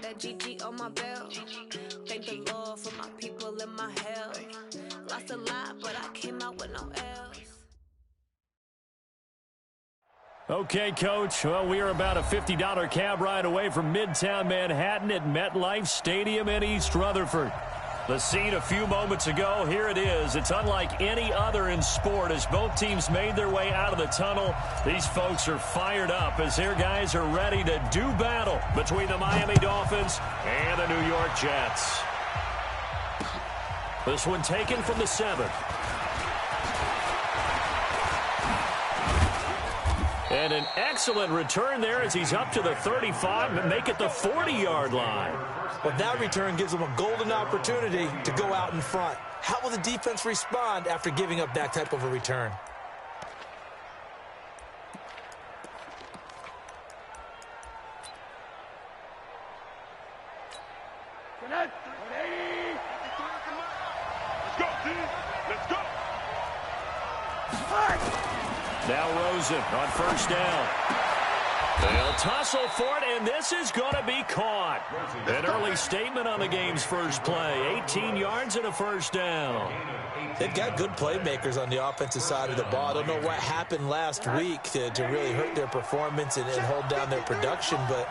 that GG on my belt. Thank the Lord for my people and my health. Lost a lot, but I came out with no L's. Okay, Coach. Well, we are about a $50 cab ride away from Midtown Manhattan at MetLife Stadium in East Rutherford. The scene a few moments ago, here it is. It's unlike any other in sport as both teams made their way out of the tunnel. These folks are fired up as their guys are ready to do battle between the Miami Dolphins and the New York Jets. This one taken from the 7. And an excellent return there as he's up to the 35 and make it the 40-yard line. Well, that return gives them a golden opportunity to go out in front. How will the defense respond after giving up that type of a return? Now Rosen on first down. They'll tussle for it, and this is going to be caught. An early statement on the game's first play. 18 yards and a first down. They've got good playmakers on the offensive side of the ball. I don't know what happened last week to really hurt their performance and hold down their production, but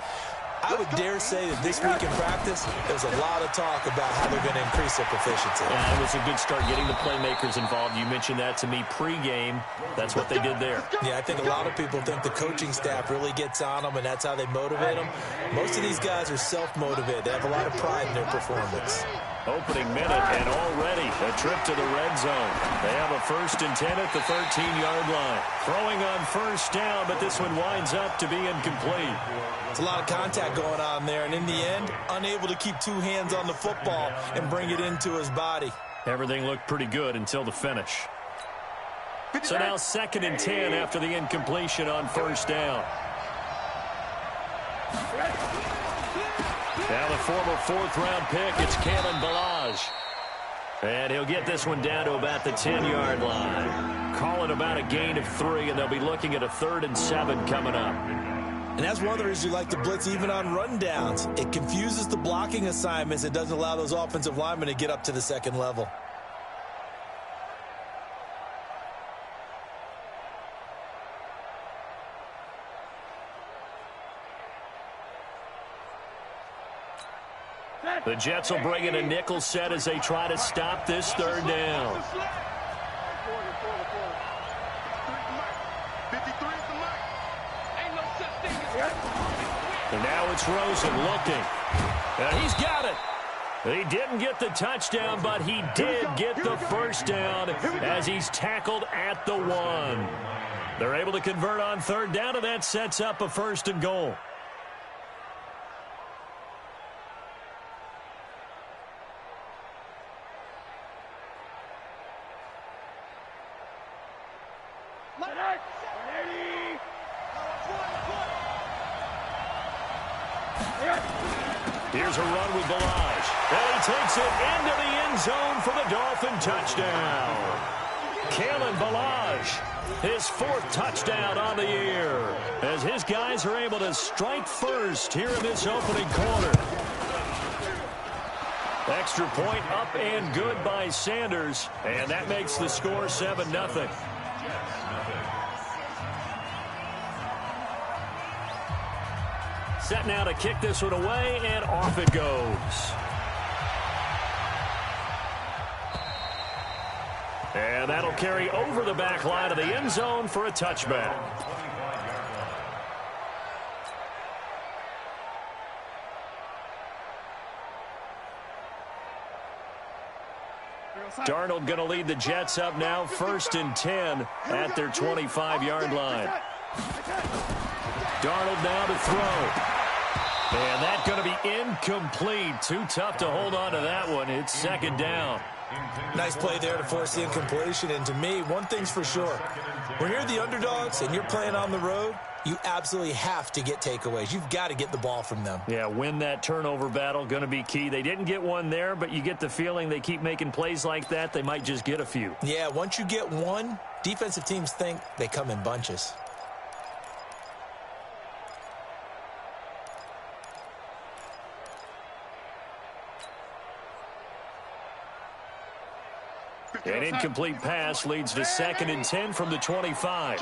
I would dare say that this week in practice, there's a lot of talk about how they're going to increase their proficiency. Yeah, it was a good start getting the playmakers involved. You mentioned that to me pregame. That's what they did there. Yeah, I think a lot of people think the coaching staff really gets on them, and that's how they motivate them. Most of these guys are self-motivated. They have a lot of pride in their performance. Opening minute, and already a trip to the red zone. They have a 1st and 10 at the 13-yard line. Throwing on first down, but this one winds up to be incomplete. It's a lot of contact going on there, and in the end, unable to keep two hands on the football and bring it into his body. Everything looked pretty good until the finish. So now 2nd and 10 after the incompletion on first down. Now the former 4th-round pick, it's Kalen Ballage. And he'll get this one down to about the 10-yard line. Call it about a gain of 3, and they'll be looking at a 3rd and 7 coming up. And that's one of the reasons you like to blitz even on rundowns. It confuses the blocking assignments. It doesn't allow those offensive linemen to get up to the second level. The Jets will bring in a nickel set as they try to stop this 3rd down. And now it's Rosen looking. And he's got it. He didn't get the touchdown, but he did get the first down as he's tackled at the 1. They're able to convert on 3rd down, and that sets up a 1st and goal. Here's a run with Ballage. And he takes it into the end zone for the Dolphin touchdown. Kalen Ballage, his 4th touchdown on the year, as his guys are able to strike first here in this opening quarter. Extra point up and good by Sanders, and that makes the score 7-0. Set now to kick this one away, and off it goes. And that'll carry over the back line of the end zone for a touchback. Darnold going to lead the Jets up now, 1st and 10 at their 25-yard line. Darnold now to throw. And that's going to be incomplete. Too tough to hold on to that one. It's 2nd down. Nice play there to force the incompletion. And to me, one thing's for sure. When you're the underdogs and you're playing on the road, you absolutely have to get takeaways. You've got to get the ball from them. Yeah, win that turnover battle, going to be key. They didn't get one there, but you get the feeling they keep making plays like that, they might just get a few. Yeah, once you get one, defensive teams think they come in bunches. An incomplete pass leads to 2nd and 10 from the 25.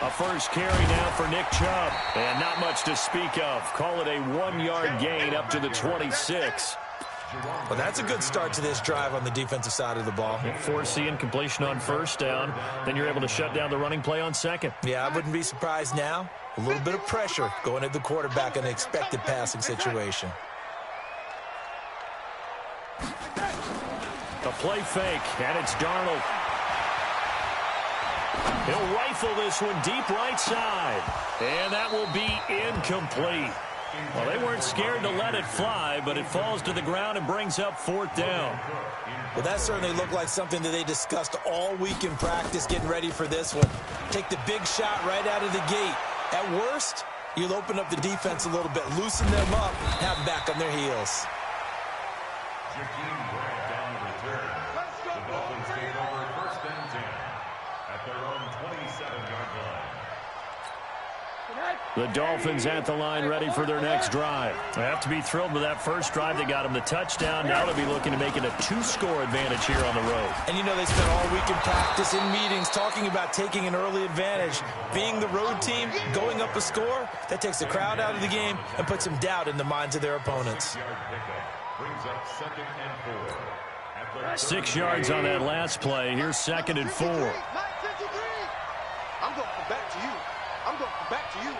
A first carry now for Nick Chubb. And not much to speak of. Call it a 1-yard gain up to the 26. Well, that's a good start to this drive on the defensive side of the ball. Force the incompletion on first down. Then you're able to shut down the running play on second. Yeah, I wouldn't be surprised now. A little bit of pressure going at the quarterback in an expected passing situation. A play fake, and it's Darnold. He'll rifle this one deep right side. And that will be incomplete. Well, they weren't scared to let it fly, but it falls to the ground and brings up 4th down. Well, that certainly looked like something that they discussed all week in practice, getting ready for this one. Take the big shot right out of the gate. At worst, you'll open up the defense a little bit, loosen them up, have them back on their heels. The Dolphins take over 1st and 10 at their own 27-yard line. The Dolphins at the line ready for their next drive. They have to be thrilled with that first drive. They got them the touchdown. Now they'll be looking to make it a 2-score advantage here on the road. And you know they spent all week in practice, in meetings, talking about taking an early advantage. Being the road team, going up a score, that takes the crowd out of the game and puts some doubt in the minds of their opponents. Brings up 2nd and 4. 6 yards on that last play. Here's 2nd and 4. I'm going to come back to you. I'm going to come back to you.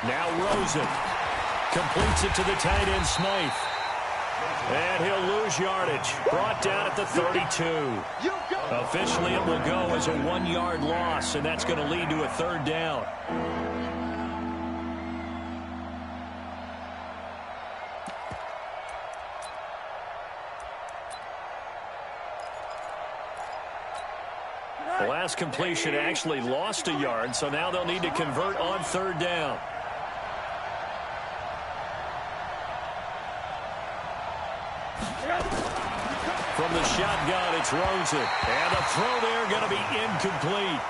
Now Rosen completes it to the tight end Smythe. And he'll lose yardage. Brought down at the 32. Officially it will go as a 1-yard loss, and that's going to lead to a 3rd down. The last completion actually lost a yard, so now they'll need to convert on 3rd down. From the shotgun, it's Rosen. And the throw there going to be incomplete.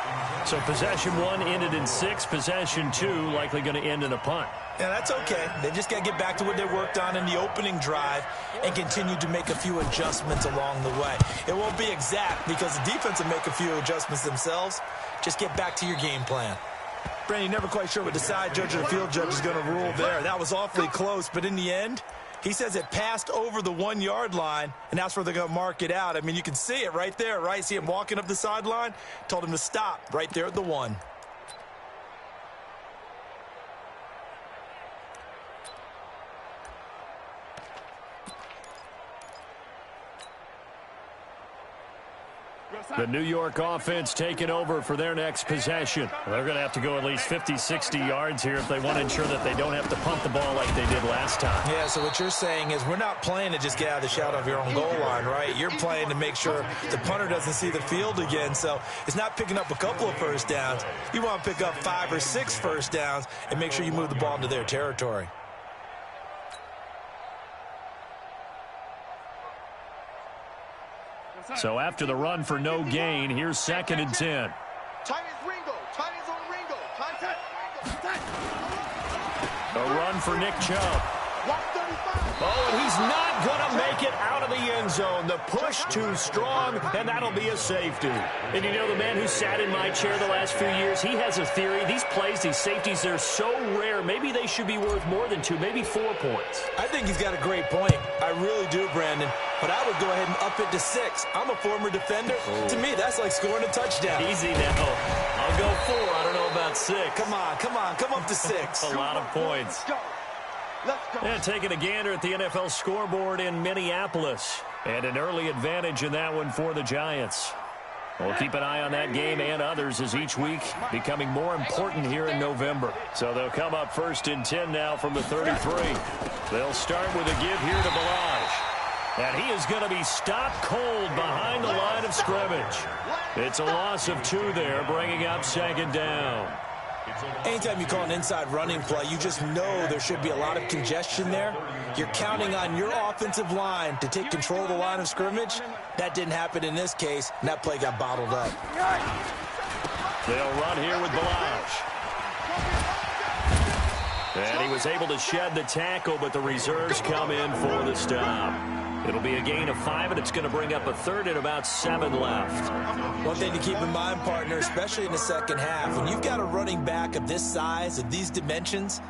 So possession 1 ended in 6. Possession 2 likely going to end in a punt. Yeah, that's okay. They just got to get back to what they worked on in the opening drive and continue to make a few adjustments along the way. It won't be exact because the defense will make a few adjustments themselves. Just get back to your game plan. Brandon, never quite sure what the side judge or the field judge is going to rule there. That was awfully close, but in the end, he says it passed over the 1-yard line, and that's where they're going to mark it out. I mean, you can see it right there, right? See him walking up the sideline? Told him to stop right there at the 1. The New York offense taking over for their next possession. They're going to have to go at least 50, 60 yards here if they want to ensure that they don't have to punt the ball like they did last time. Yeah, so what you're saying is we're not playing to just get out of the shadow of your own goal line, right? You're playing to make sure the punter doesn't see the field again. So it's not picking up a couple of first downs. You want to pick up 5 or 6 first downs and make sure you move the ball into their territory. So after the run for no gain, here's 2nd and 10. A run for Nick Chubb. Oh, and he's not going to make it out of the end zone. The push too strong, and that'll be a safety. And you know, the man who sat in my chair the last few years, he has a theory. These plays, these safeties, they're so rare. Maybe they should be worth more than 2, maybe 4 points. I think he's got a great point. I really do, Brandon. But I would go ahead and up it to 6. I'm a former defender. Ooh. To me, that's like scoring a touchdown. Easy now. I'll go 4. I don't know about 6. Come on. Come up to 6. A lot of points. And taking a gander at the NFL scoreboard in Minneapolis. And an early advantage in that one for the Giants. We'll keep an eye on that game and others as each week becoming more important here in November. So they'll come up 1st and 10 now from the 33. They'll start with a give here to Balaj. And he is going to be stopped cold behind the line of scrimmage. It's a loss of 2 there, bringing up 2nd down. Anytime you call an inside running play, you just know there should be a lot of congestion there. You're counting on your offensive line to take control of the line of scrimmage. That didn't happen in this case, and that play got bottled up. They'll run here with Balaj. And he was able to shed the tackle, but the reserves come in for the stop. It'll be a gain of 5, and it's going to bring up a third and about 7 left. One thing to keep in mind, partner, especially in the second half, when you've got a running back of this size, of these dimensions,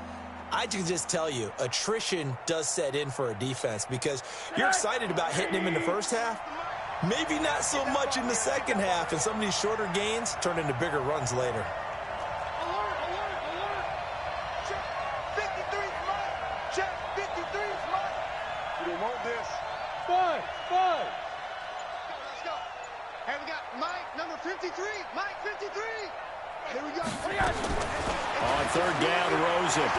I can just tell you, attrition does set in for a defense because you're excited about hitting him in the first half. Maybe not so much in the second half, and some of these shorter gains turn into bigger runs later. Let's go. Hey, we got Mike, number 53. Mike, 53. Here we go. On third down, Rosen.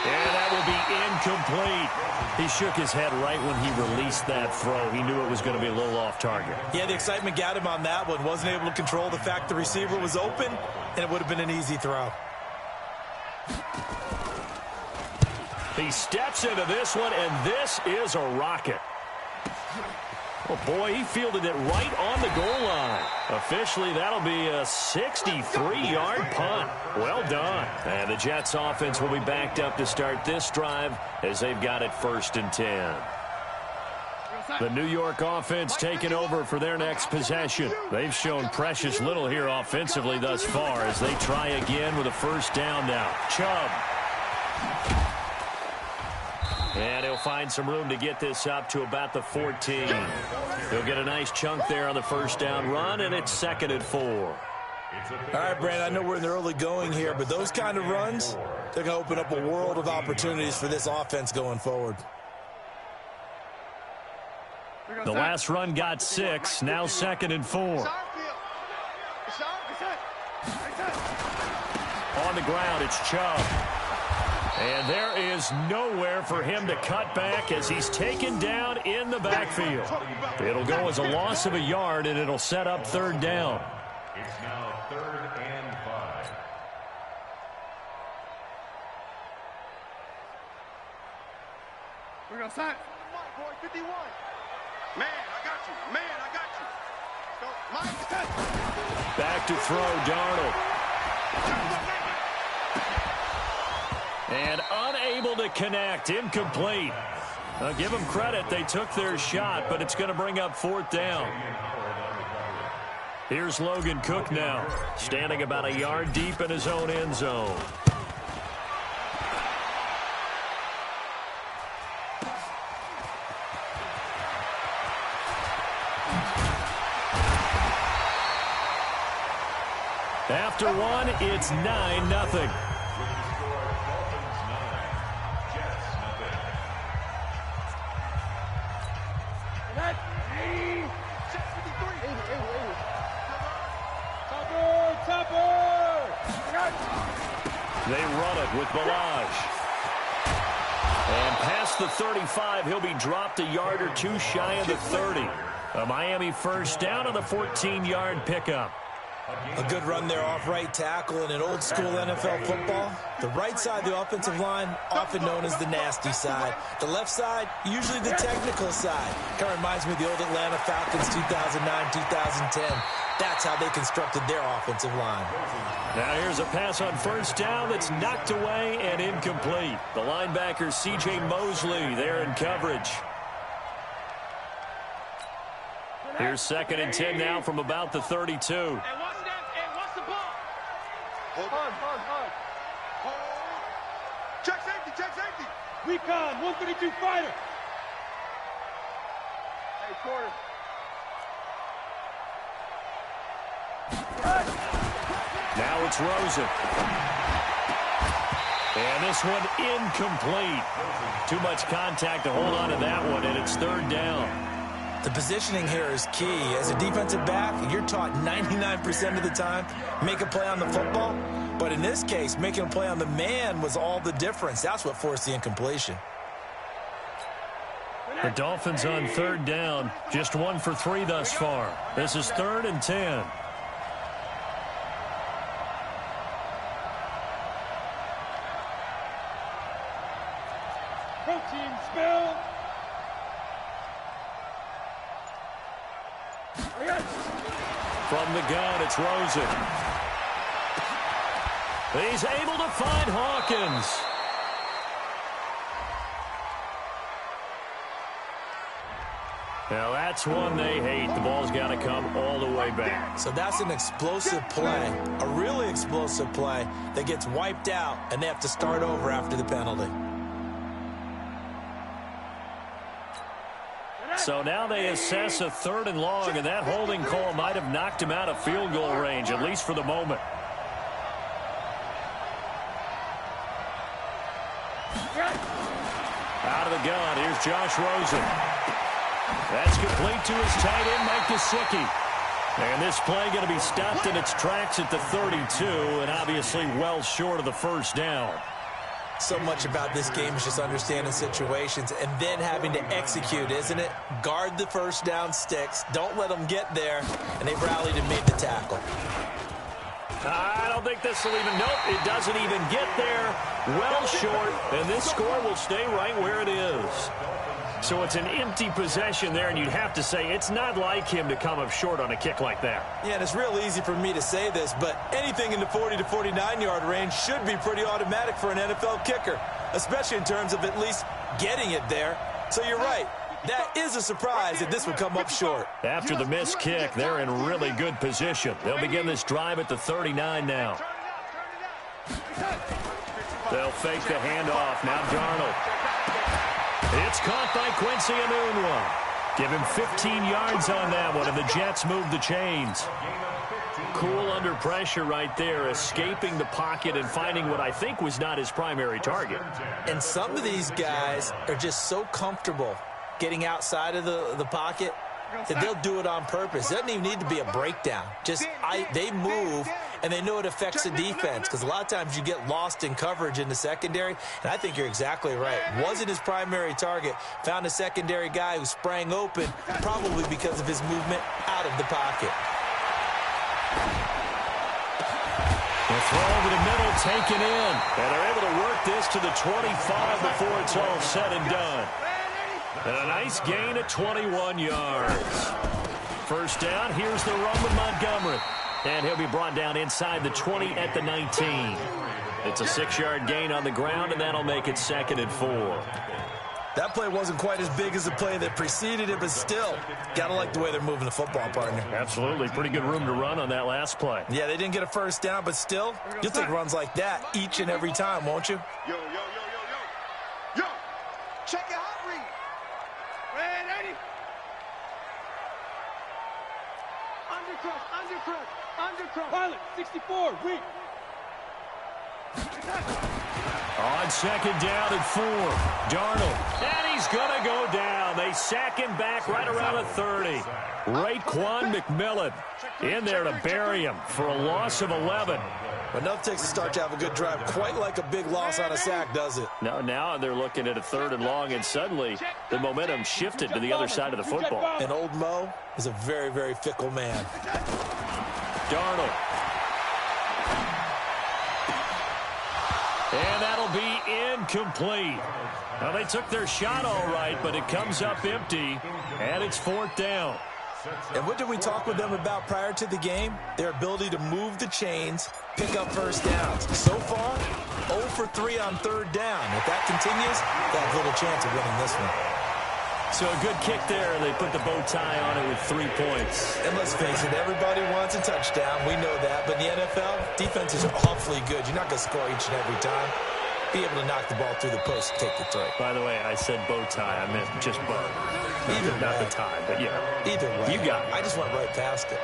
And that will be incomplete. He shook his head right when he released that throw. He knew it was going to be a little off target. Yeah, the excitement got him on that one. Wasn't able to control the fact the receiver was open, and it would have been an easy throw. He steps into this one, and this is a rocket. Oh, boy, he fielded it right on the goal line. Officially, that'll be a 63-yard punt. Well done. And the Jets offense will be backed up to start this drive as they've got it 1st and 10. The New York offense taking over for their next possession. They've shown precious little here offensively thus far as they try again with a first down now. Chubb. And he'll find some room to get this up to about the 14. He'll get a nice chunk there on the first down run, and it's 2nd and 4. All right, Brandon, I know we're in the early going here, but those kind of runs, they're going to open up a world of opportunities for this offense going forward. The last run got 6, now 2nd and 4. On the ground, it's Chubb. And there is nowhere for him to cut back as he's taken down in the backfield. It'll go as a loss of a yard, and it'll set up 3rd down. It's now 3rd and 5. We're going to sign. Boy, 51. Man, I got you. Man, I got you. Go, Mike. Back to throw, Darnold. And unable to connect, incomplete. I'll give them credit, they took their shot, but it's going to bring up 4th down. Here's Logan Cook now, standing about a yard deep in his own end zone. After one, it's 9-0. They run it with Balaj. And past the 35, he'll be dropped a yard or 2 shy of the 30. A Miami first down on the 14-yard pickup. A good run there off right tackle in an old-school NFL football. The right side of the offensive line, often known as the nasty side. The left side, usually the technical side. Kind of reminds me of the old Atlanta Falcons 2009-2010. That's how they constructed their offensive line. Now here's a pass on first down that's knocked away and incomplete. The linebacker C.J. Mosley there in coverage. Here's 2nd and 10 now from about the 32. And what's the ball? Hold on. Check safety. Recon, 132 fighter. Hey, quarter. Now it's Rosen. And this one incomplete. Too much contact to hold on to that one, and it's 3rd down. The positioning here is key. As a defensive back, you're taught 99% of the time, make a play on the football. But in this case, making a play on the man was all the difference. That's what forced the incompletion. The Dolphins on 3rd down, just 1 for 3 thus far. This is 3rd and 10. Protein spill. From the gun, it's Rosen. He's able to find Hawkins. Now that's one they hate. The ball's got to come all the way back. So that's an explosive play, a really explosive play that gets wiped out, and they have to start over after the penalty. So now they assess a 3rd and long, and that holding call might have knocked him out of field goal range, at least for the moment. Out of the gun, here's Josh Rosen. That's complete to his tight end, Mike Gesicki. And this play going to be stopped in its tracks at the 32, and obviously well short of the first down. So much about this game is just understanding situations and then having to execute, isn't it? Guard the first down sticks. Don't let them get there. And they've rallied and made the tackle. I don't think this will even, nope, it doesn't even get there. Well short, and this score will stay right where it is. So it's an empty possession there, and you'd have to say it's not like him to come up short on a kick like that. Yeah, and it's real easy for me to say this, but anything in the 40 to 49-yard range should be pretty automatic for an NFL kicker, especially in terms of at least getting it there. So you're right. That is a surprise that this would come up short. After the missed kick, they're in really good position. They'll begin this drive at the 39 now. They'll fake the handoff. Now Darnold. It's caught by Quincy Enunwa. Give him 15 yards on that one, and the Jets move the chains. Cool under pressure right there, escaping the pocket and finding what I think was not his primary target. And some of these guys are just so comfortable getting outside of the pocket that they'll do it on purpose. It doesn't even need to be a breakdown. They move, and they know it affects the defense, because a lot of times you get lost in coverage in the secondary, and I think you're exactly right. Wasn't his primary target. Found a secondary guy who sprang open, probably because of his movement out of the pocket. The throw over the middle taken in, and they're able to work this to the 25 before it's all said and done. And a nice gain of 21 yards. First down, here's the run with Montgomery. And he'll be brought down inside the 20 at the 19. It's a 6-yard gain on the ground, and that'll make it 2nd and 4. That play wasn't quite as big as the play that preceded it, but still, got to like the way they're moving the football, partner. Absolutely. Pretty good room to run on that last play. Yeah, they didn't get a first down, but still, you'll take runs like that each and every time, won't you? Yo. Check it out, Reed. Ready? Undercross. Pilot, 64, weak. On 2nd down and 4, Darnold. And he's going to go down. They sack him back right around the 30. Raekwon McMillan in there to bury him for a loss of 11. Enough takes to start to have a good drive. Quite like a big loss on a sack, does it? Now they're looking at a 3rd and long, and suddenly the momentum shifted to the other side of the football. And old Mo is a very, very fickle man. Darnold. And that'll be incomplete. Well, they took their shot all right, but it comes up empty, and it's 4th down. And what did we talk with them about prior to the game? Their ability to move the chains, pick up first downs. So far, 0 for 3 on 3rd down. If that continues, they have little chance of winning this one. So a good kick there. They put the bow tie on it with 3 points. And let's face it, everybody wants a touchdown. We know that. But in the NFL, defenses are awfully good. You're not going to score each and every time. Be able to knock the ball through the post and take the throw. By the way, I said bow tie. I meant just bow. Not the tie, but yeah. Either way. You got it. I just went right past it.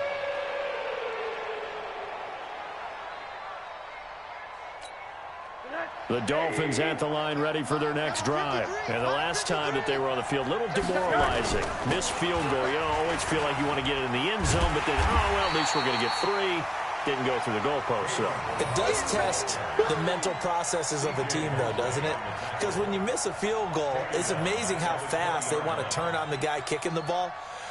The Dolphins at the line ready for their next drive. And the last time that they were on the field, a little demoralizing. Missed field goal. You don't always feel like you want to get it in the end zone, but then, at least we're going to get 3. Didn't go through the goalpost, though. It does test the mental processes of a team, though, doesn't it? Because when you miss a field goal, it's amazing how fast they want to turn on the guy kicking the ball.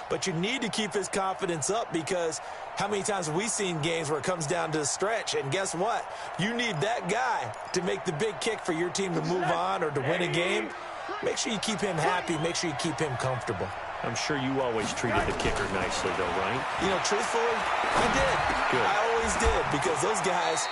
But you need to keep his confidence up, because how many times have we seen games where it comes down to a stretch? And guess what? You need that guy to make the big kick for your team to move on or to win a game. Make sure you keep him happy. Make sure you keep him comfortable. I'm sure you always treated the kicker nicely, though, right? You know, truthfully, I did. Good. I always did, because those guys,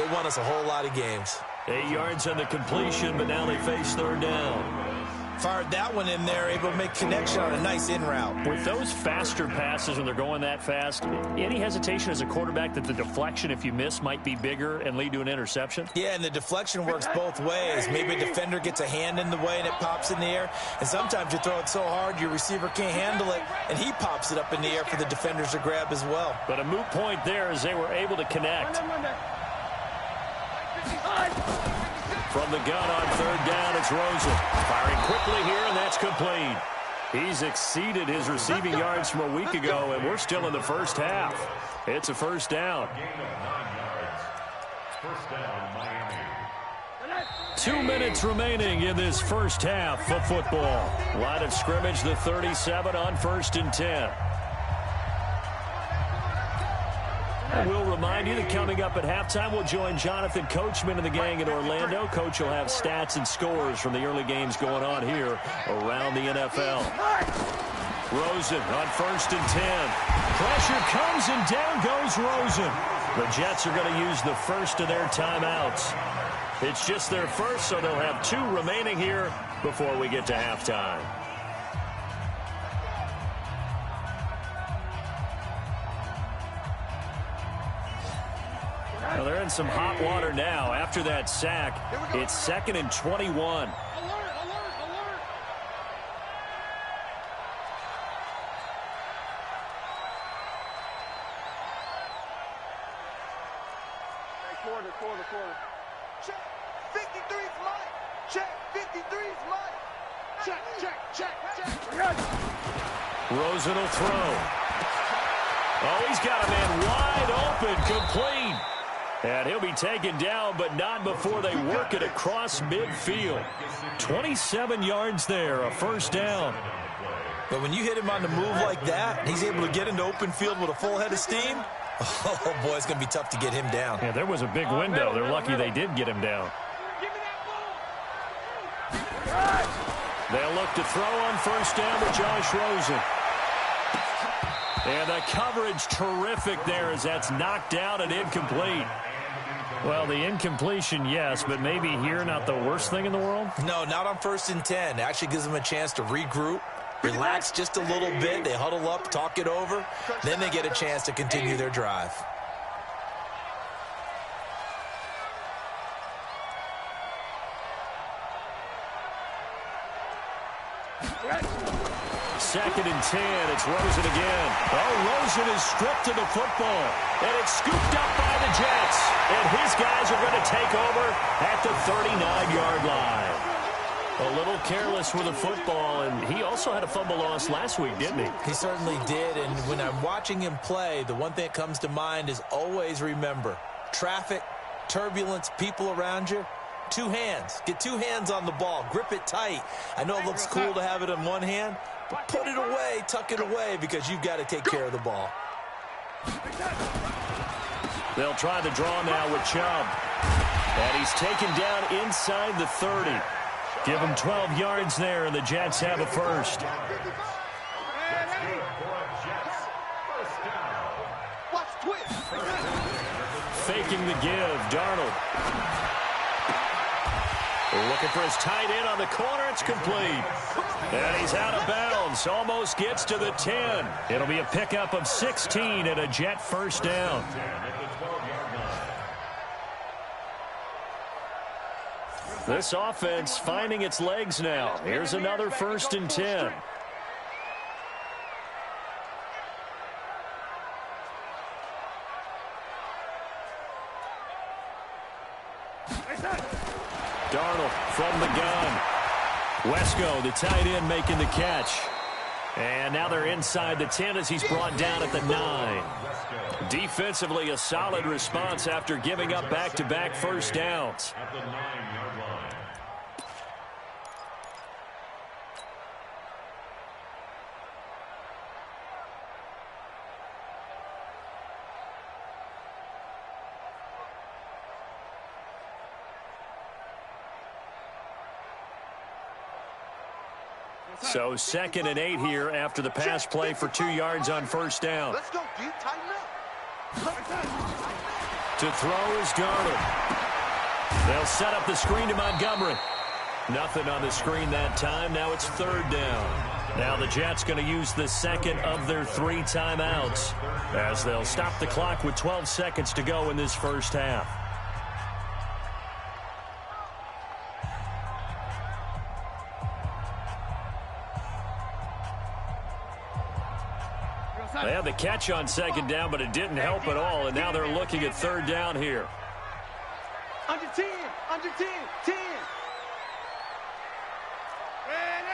They won us a whole lot of games. 8 yards on the completion, but now they face third down. Fired that one in there, able to make connection on a nice in route. With those faster passes when they're going that fast, any hesitation as a quarterback that the deflection, if you miss, might be bigger and lead to an interception? Yeah, and the deflection works both ways. Maybe a defender gets a hand in the way and it pops in the air. And sometimes you throw it so hard your receiver can't handle it, and he pops it up in the air for the defenders to grab as well. But a moot point there as they were able to connect. From the gun on third down, it's Rosen. Firing quickly here, and that's complete. He's exceeded his receiving yards from a week ago, and we're still in the first half. It's a first down. Gain of 9 yards. First down, Miami. 2 minutes remaining in this first half of football. Line of scrimmage, the 37 on 1st and 10. And we'll remind you that coming up at halftime, we'll join Jonathan Coachman and the gang in Orlando. Coach will have stats and scores from the early games going on here around the NFL. Rosen on 1st and 10. Pressure comes and down goes Rosen. The Jets are going to use the first of their timeouts. It's just their first, so they'll have 2 remaining here before we get to halftime. Well, they're in some hot water now. After that sack, it's 2nd and 21. Alert, alert, alert. Quarter. Check, 53's mine. Check, 53's mine. Check. Rosen will throw. Oh, he's got a man wide open, complete. And he'll be taken down, but not before they work it across midfield. 27 yards there, a first down. But when you hit him on the move like that, he's able to get into open field with a full head of steam. Oh, boy, it's going to be tough to get him down. Yeah, there was a big window. They're lucky they did get him down. They'll look to throw on first down with Josh Rosen. And the coverage terrific there as that's knocked down and incomplete. Well, the incompletion, yes, but maybe here not the worst thing in the world? No, not on 1st and 10. It actually gives them a chance to regroup, relax just a little bit. They huddle up, talk it over. Then they get a chance to continue their drive. Second and 10. It's Rosen again. Oh, Rosen is stripped of the football. And it's scooped up by the Jets. And his guys are going to take over at the 39-yard line. A little careless with the football, and he also had a fumble loss last week, didn't he? He certainly did, and when I'm watching him play, the one thing that comes to mind is always remember, traffic, turbulence, people around you, 2 hands. Get 2 hands on the ball. Grip it tight. I know it looks cool to have it in one hand, but put it away, tuck it away, because you've got to take care of the ball. They'll try the draw now with Chubb. And he's taken down inside the 30. Give him 12 yards there, and the Jets have a first. Faking the give, Darnold. Looking for his tight end on the corner. It's complete. And he's out of bounds. Almost gets to the 10. It'll be a pickup of 16 and a Jet first down. This offense finding its legs now. Here's another 1st and 10. Darnold from the gun. Wesco, the tight end, making the catch. And now they're inside the 10 as he's brought down at the 9. Defensively, a solid response after giving up back-to-back first downs. At the 9-yard line. So 2nd and 8 here after the pass play for 2 yards on first down. Let's go, dude. Tighten up. To throw is Darnold. They'll set up the screen to Montgomery. Nothing on the screen that time. Now it's third down. Now the Jets going to use the second of their 3 timeouts as they'll stop the clock with 12 seconds to go in this first half. They had the catch on second down, but it didn't help at all, and now they're looking at third down here. Under 10, under 10, 10. Man,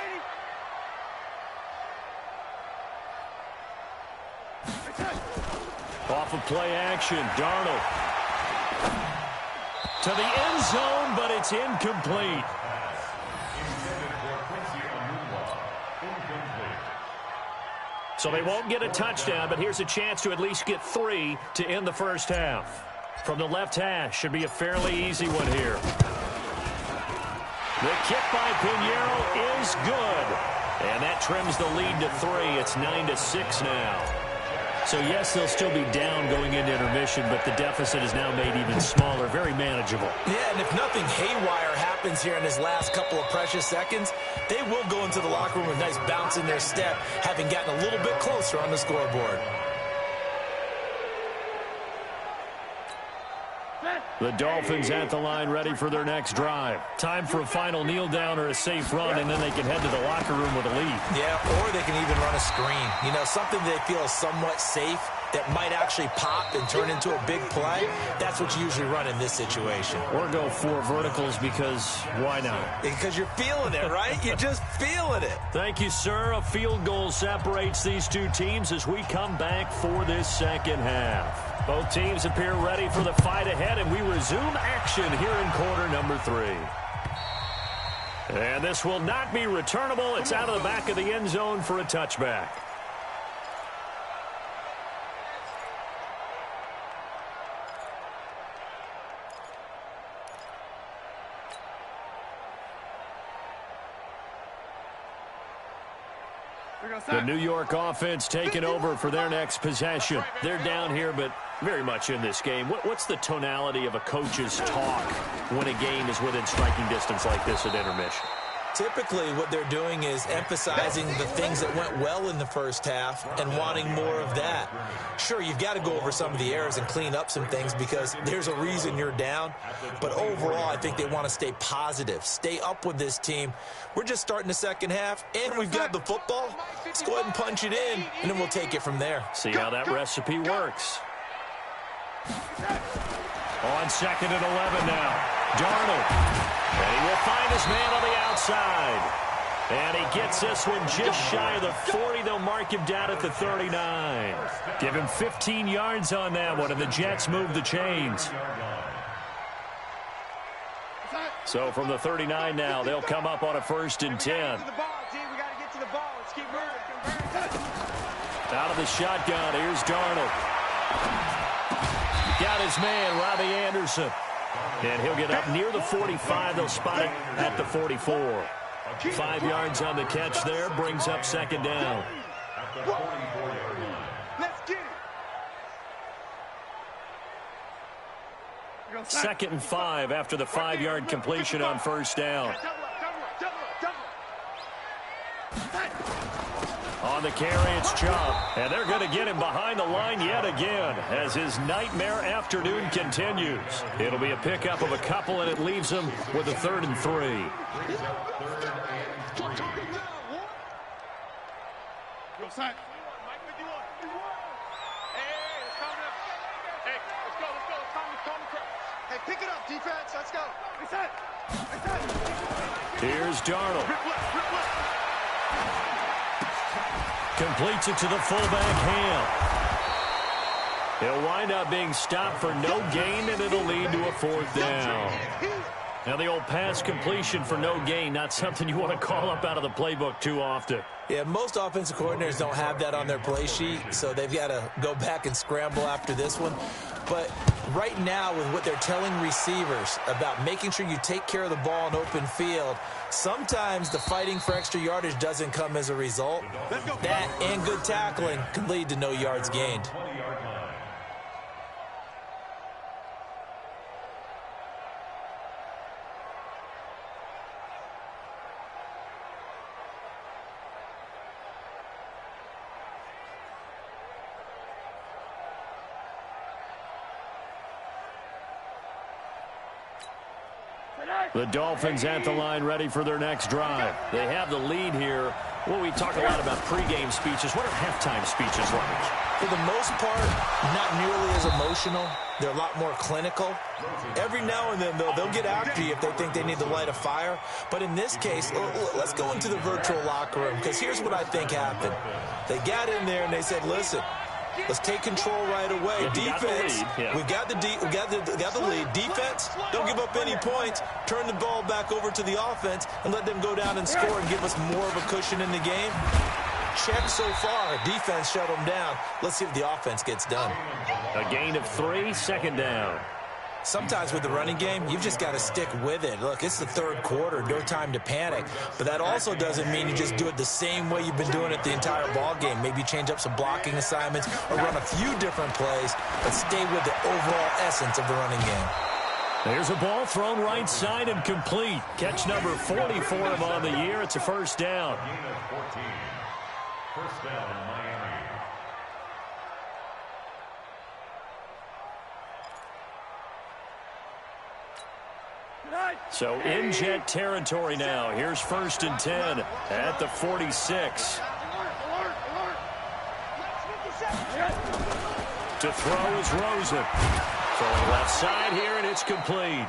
80. Off of play action, Darnold. To the end zone, but it's incomplete. So they won't get a touchdown, but here's a chance to at least get 3 to end the first half. From the left hash, should be a fairly easy one here. The kick by Pinheiro is good. And that trims the lead to 3. It's 9-6 now. So, yes, they'll still be down going into intermission, but the deficit is now made even smaller, very manageable. Yeah, and if nothing haywire happens here in his last couple of precious seconds, they will go into the locker room with a nice bounce in their step, having gotten a little bit closer on the scoreboard. The Dolphins at the line ready for their next drive. Time for a final kneel down or a safe run, and then they can head to the locker room with a lead. Yeah, or they can even run a screen. You know, something they feel is somewhat safe that might actually pop and turn into a big play. That's what you usually run in this situation. Or go 4 verticals because why not? Because you're feeling it, right? You're just feeling it. Thank you, sir. A field goal separates these two teams as we come back for this second half. Both teams appear ready for the fight ahead, and we resume action here in quarter number 3. And this will not be returnable. It's out of the back of the end zone for a touchback. The New York offense taking over for their next possession. They're down here, but very much in this game. What's the tonality of a coach's talk when a game is within striking distance like this at intermission? Typically, what they're doing is emphasizing the things that went well in the first half and wanting more of that. Sure, you've got to go over some of the errors and clean up some things because there's a reason you're down. But overall, I think they want to stay positive, stay up with this team. We're just starting the second half, and we've got the football. Let's go ahead and punch it in, and then we'll take it from there. See how that recipe works. On second and 11 now. Darnold. And he will find his man on the outside. And he gets this one just shy of the 40. They'll mark him down at the 39. Give him 15 yards on that one, and the Jets move the chains. So from the 39 now, they'll come up on a 1st and 10. Out of the shotgun, here's Darnold. Got his man, Robbie Anderson. And he'll get up near the 45. They'll spot it at the 44. 5 yards on the catch there. Brings up second down. Let's get it. Second and 5 after the 5-yard completion on first down. On the carry, it's Chubb. And they're going to get him behind the line yet again as his nightmare afternoon continues. It'll be a pickup of a couple, and it leaves him with a 3rd and 3. Hey, pick it up, defense. Let's go. Here's Darnold. Completes it to the fullback, Ham. He'll wind up being stopped for no gain, and it'll lead to a 4th down. Now, the old pass completion for no gain, not something you want to call up out of the playbook too often. Yeah, most offensive coordinators don't have that on their play sheet, so they've got to go back and scramble after this one. But right now, with what they're telling receivers about making sure you take care of the ball in open field, sometimes the fighting for extra yardage doesn't come as a result. That and good tackling can lead to no yards gained. The Dolphins at the line ready for their next drive. They have the lead here. Well, we talk a lot about pregame speeches. What are halftime speeches like? For the most part, not nearly as emotional. They're a lot more clinical. Every now and then, though, they'll get after you if they think they need to light a fire. But in this case, let's go into the virtual locker room, because here's what I think happened. They got in there and they said, listen, let's take control right away. Defense, we got the lead. Defense, don't give up any points. Turn the ball back over to the offense and let them go down and score and give us more of a cushion in the game. Check so far. Defense shut them down. Let's see if the offense gets done. A gain of 3, second down. Sometimes with the running game, you've just got to stick with it. Look, it's the third quarter, no time to panic. But that also doesn't mean you just do it the same way you've been doing it the entire ball game. Maybe change up some blocking assignments or run a few different plays, but stay with the overall essence of the running game. There's a ball thrown right side and complete. Catch number 40 for him on the year. It's a first down. Gain of 14. First down, Miami. So in Jet territory now. Here's 1st and 10 at the 46. To throw is Rosen. Throwing left side here, and it's complete.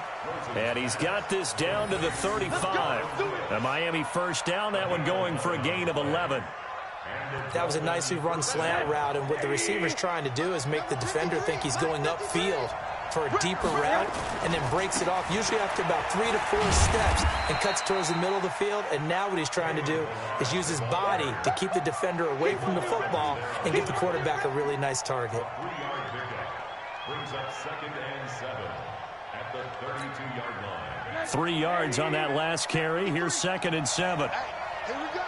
And he's got this down to the 35. A Miami first down, that one going for a gain of 11. That was a nicely run slant route, and what the receiver's trying to do is make the defender think he's going upfield for a deeper route, and then breaks it off, usually after about 3 to 4 steps, and cuts towards the middle of the field. And now what he's trying to do is use his body to keep the defender away from the football and give the quarterback a really nice target. 3-yard pickup brings up 2nd and 7 at the 32-yard line. 3 yards on that last carry. Here's 2nd and 7. Here we go.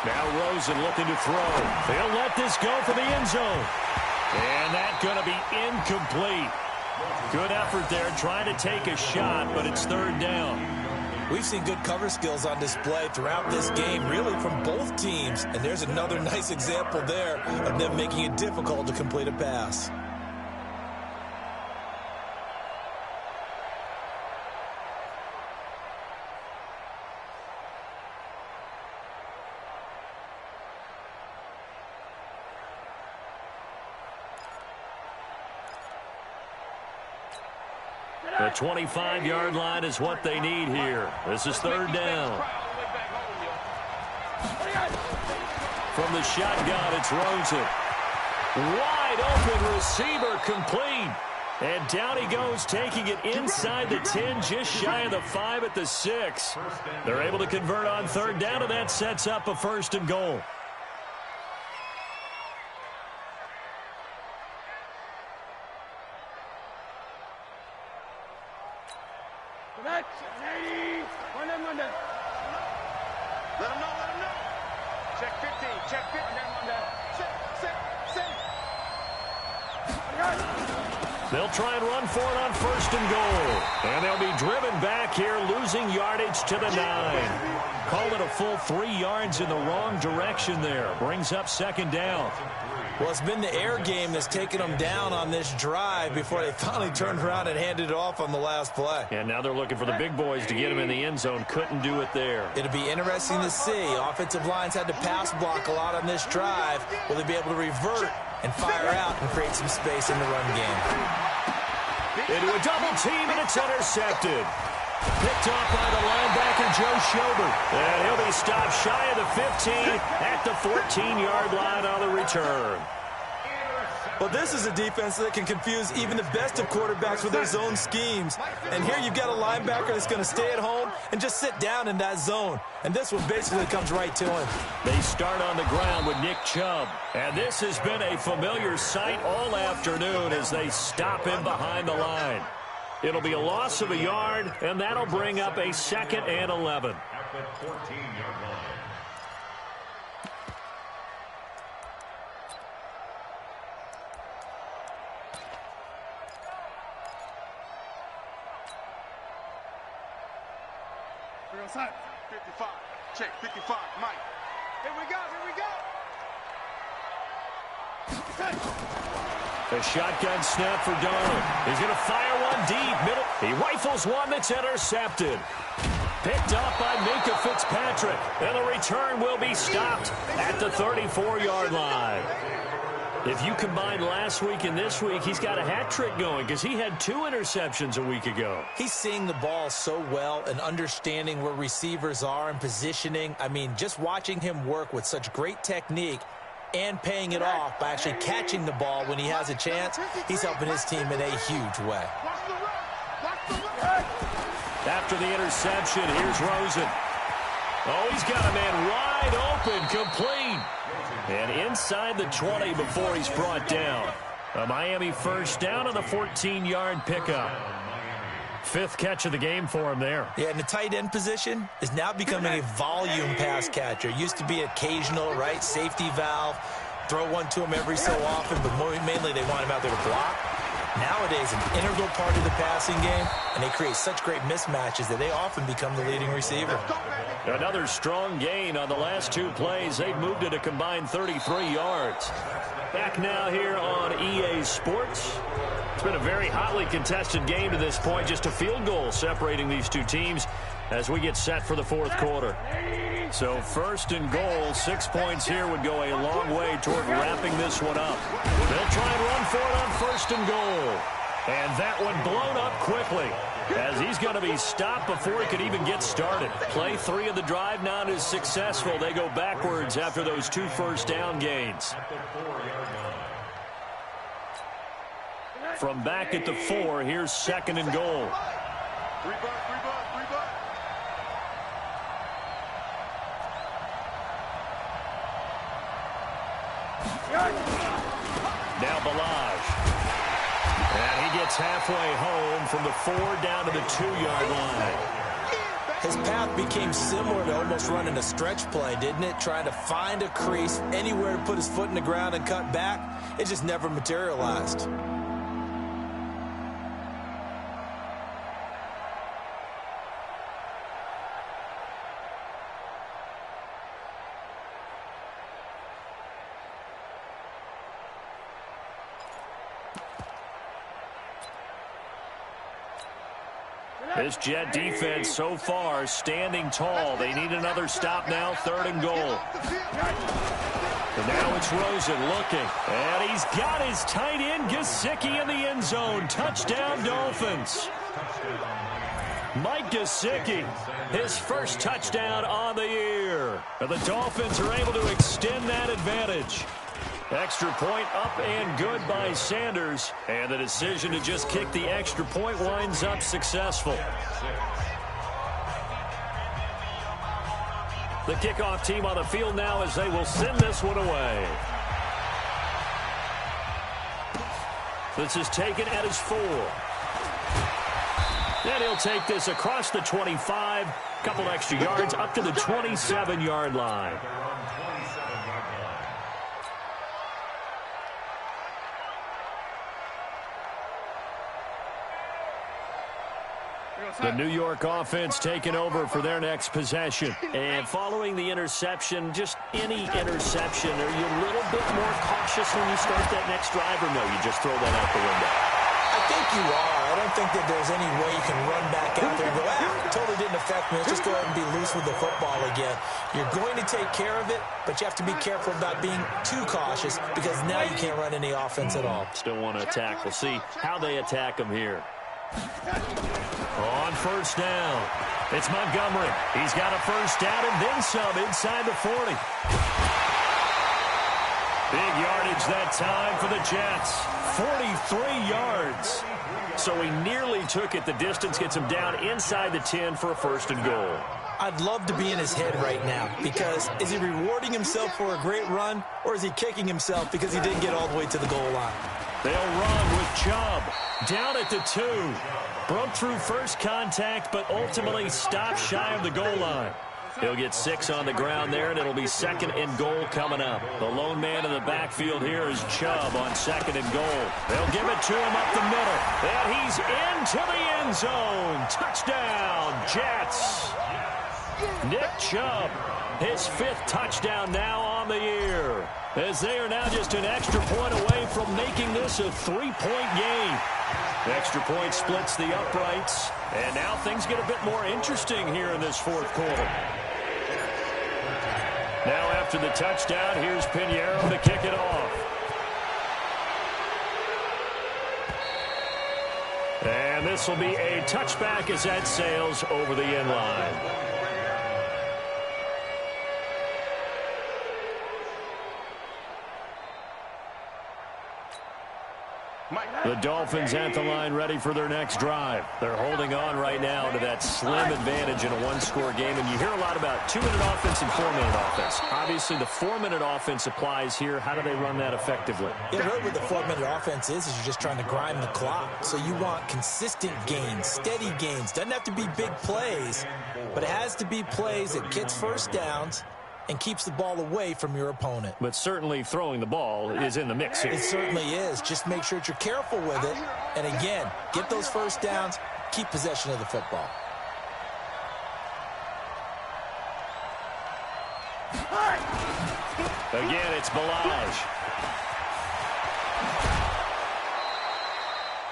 Now Rosen looking to throw. They'll let this go for the end zone. And that's going to be incomplete. Good effort there trying to take a shot, but it's 3rd down. We've seen good cover skills on display throughout this game, really from both teams. And there's another nice example there of them making it difficult to complete a pass. The 25-yard line is what they need here. This is 3rd down. From the shotgun, it's Rosen. Wide open receiver complete. And down he goes, taking it inside the 10, just shy of the 5 at the 6. They're able to convert on 3rd down, and that sets up a 1st and goal. Let him know, let him know. Check 15, check 15. They'll try and run for it on 1st and goal. And they'll be driven back here, losing yardage to the 9. Call it a full 3 yards in the wrong direction there. Brings up 2nd down. Well, it's been the air game that's taken them down on this drive before they finally turned around and handed it off on the last play. And now they're looking for the big boys to get them in the end zone. Couldn't do it there. It'll be interesting to see. Offensive lines had to pass block a lot on this drive. Will they be able to revert and fire out and create some space in the run game? Into a double team, and it's intercepted. Picked off by the linebacker, Joe Schobert. And he'll be stopped shy of the 15 at the 14-yard line on the return. Well, this is a defense that can confuse even the best of quarterbacks with their zone schemes. And here you've got a linebacker that's going to stay at home and just sit down in that zone. And this one basically comes right to him. They start on the ground with Nick Chubb. And this has been a familiar sight all afternoon as they stop him behind the line. It'll be a loss of a yard, and that'll bring up a 2nd and 11. At the 14-yard line. 55. Check, 55, Mike. Here we go, here we go. A shotgun snap for Darnold. He's going to fire one deep. Middle. He rifles one that's intercepted. Picked up by Minka Fitzpatrick. And the return will be stopped at the 34-yard line. If you combine last week and this week, he's got a hat trick going because he had 2 interceptions a week ago. He's seeing the ball so well and understanding where receivers are and positioning. I mean, just watching him work with such great technique and paying it off by actually catching the ball when he has a chance, he's helping his team in a huge way. After the interception, here's Rosen. Oh, he's got a man wide open, complete. And inside the 20 before he's brought down. A Miami first down on the 14-yard pickup. 5th catch of the game for him there. Yeah, and the tight end position is now becoming a volume pass catcher. Used to be occasional, right, safety valve. Throw one to him every so often, but mainly they want him out there to block. Nowadays, an integral part of the passing game, and they create such great mismatches that they often become the leading receiver. Another strong gain on the last 2 plays. They've moved it a combined 33 yards. Back now here on EA Sports. It's been a very hotly contested game to this point. Just a field goal separating these 2 teams as we get set for the 4th quarter. So 1st and goal, 6 points here would go a long way toward wrapping this one up. They'll try and run for it on 1st and goal. And that one blown up quickly as he's going to be stopped before he could even get started. Play 3 of the drive not as successful. They go backwards after those 2 first down gains. From back at the 4, here's 2nd and goal. 3 bucks. Now Balaj. And he gets halfway home from the 4 down to the 2-yard line. His path became similar to almost running a stretch play, didn't it? Trying to find a crease, anywhere to put his foot in the ground and cut back. It just never materialized. This Jet defense so far standing tall. They need another stop now, 3rd and goal. And now it's Rosen looking. And he's got his tight end, Gesicki, in the end zone. Touchdown, Dolphins. Mike Gesicki, his first touchdown on the year. And the Dolphins are able to extend that advantage. Extra point up and good by Sanders. And the decision to just kick the extra point winds up successful. The kickoff team on the field now as they will send this one away. This is taken at his 4. And he'll take this across the 25. Couple extra yards up to the 27-yard line. The New York offense taking over for their next possession. And following the interception, just any interception, are you a little bit more cautious when you start that next drive, or no, you just throw that out the window? I think you are. I don't think that there's any way you can run back out there and go, it totally didn't affect me. Let's just go ahead and be loose with the football again. You're going to take care of it, but you have to be careful about being too cautious because now you can't run any offense at all. Still want to attack. We'll see how they attack them here. On 1st down, it's Montgomery. He's got a first down and then some inside the 40. Big yardage that time for the Jets. 43 yards. So he nearly took it the distance, gets him down inside the 10 for a 1st and goal. I'd love to be in his head right now because is he rewarding himself for a great run or is he kicking himself because he didn't get all the way to the goal line? They'll run with Chubb down at the 2. Broke through first contact, but ultimately stopped shy of the goal line. He'll get 6 on the ground there, and it'll be 2nd and goal coming up. The lone man in the backfield here is Chubb on 2nd and goal. They'll give it to him up the middle. And he's into the end zone. Touchdown, Jets. Nick Chubb, his 5th touchdown now on the year, as they are now just an extra point away from making this a 3-point game. The extra point splits the uprights, and now things get a bit more interesting here in this 4th quarter. Now after the touchdown, here's Pinheiro to kick it off. And this will be a touchback as that sails over the end line. The Dolphins at the line ready for their next drive. They're holding on right now to that slim advantage in a 1-score game. And you hear a lot about 2-minute offense and 4-minute offense. Obviously, the 4-minute offense applies here. How do they run that effectively? Yeah, really what the 4-minute offense is you're just trying to grind the clock. So you want consistent gains, steady gains. Doesn't have to be big plays, but it has to be plays that gets first downs and keeps the ball away from your opponent. But certainly throwing the ball is in the mix here. It certainly is. Just make sure that you're careful with it. And again, get those first downs, keep possession of the football. Again, it's Balaj.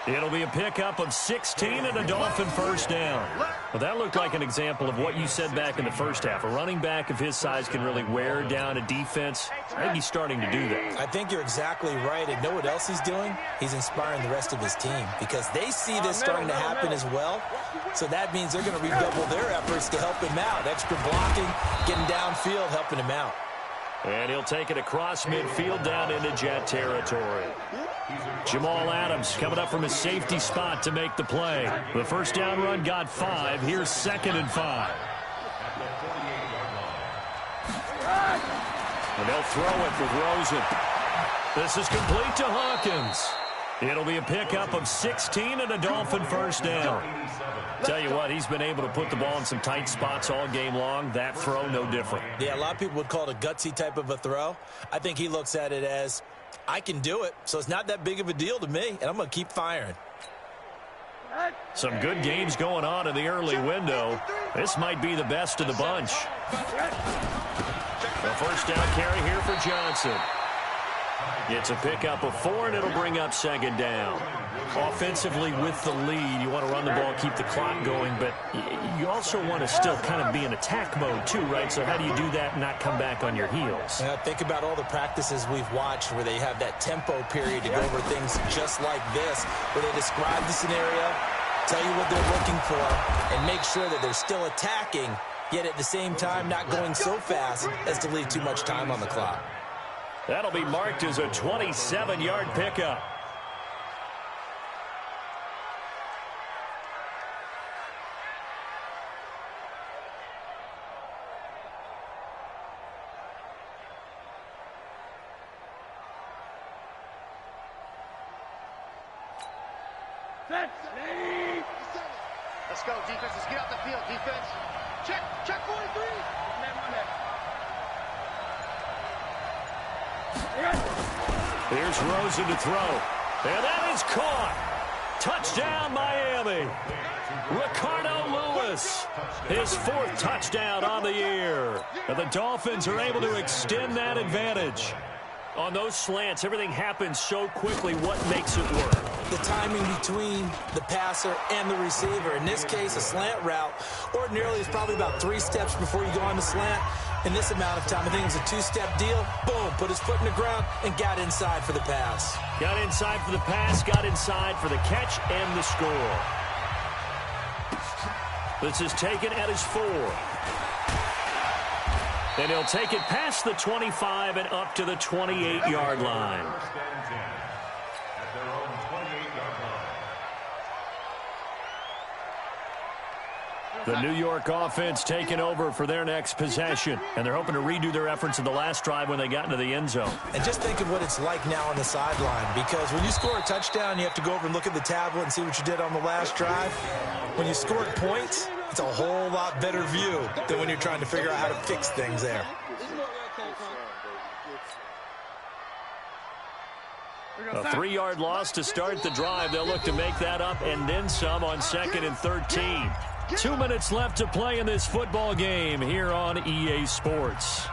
It'll be a pickup of 16 and a Dolphin first down. Well, that looked like an example of what you said back in the first half. A running back of his size can really wear down a defense. I think he's starting to do that. I think you're exactly right. And know what else he's doing? He's inspiring the rest of his team because they see this starting to happen as well. So that means they're going to redouble their efforts to help him out. Extra blocking, getting downfield, helping him out. And he'll take it across midfield down into Jet territory. Jamal Adams coming up from his safety spot to make the play. The first down run got 5. Here's 2nd and 5. And they'll throw it with Rosen. This is complete to Hawkins. It'll be a pickup of 16 and a Dolphin first down. Tell you what, he's been able to put the ball in some tight spots all game long. That throw, no different. Yeah, a lot of people would call it a gutsy type of a throw. I think he looks at it as, I can do it, so it's not that big of a deal to me, and I'm going to keep firing. Some good games going on in the early window. This might be the best of the bunch. The first down carry here for Johnson. It's a pickup of 4, and it'll bring up 2nd down. Offensively with the lead, you want to run the ball, keep the clock going, but you also want to still kind of be in attack mode too, right? So how do you do that and not come back on your heels? Think about all the practices we've watched where they have that tempo period to go over things just like this, where they describe the scenario, tell you what they're looking for, and make sure that they're still attacking, yet at the same time not going so fast as to leave too much time on the clock. That'll be marked as a 27-yard pickup. Let's go, defense. Let's get out the field, defense. Check 43. Here's Rosen to throw. And that is caught. Touchdown, Miami. Ricardo Lewis, his 4th touchdown on the year. And the Dolphins are able to extend that advantage. On those slants, everything happens so quickly. What makes it work? The timing between the passer and the receiver. In this case, a slant route ordinarily is probably about 3 steps before you go on the slant. In this amount of time, I think it was a 2-step deal. Boom, put his foot in the ground and got inside for the pass. Got inside for the pass, got inside for the catch and the score. This is taken at his 4. And he'll take it past the 25 and up to the 28-yard line. The New York offense taking over for their next possession. And they're hoping to redo their efforts in the last drive when they got into the end zone. And just think of what it's like now on the sideline. Because when you score a touchdown, you have to go over and look at the tablet and see what you did on the last drive. When you scored points, it's a whole lot better view than when you're trying to figure out how to fix things there. A 3-yard loss to start the drive. They'll look to make that up and then some on 2nd and 13. 2 minutes left to play in this football game here on EA Sports.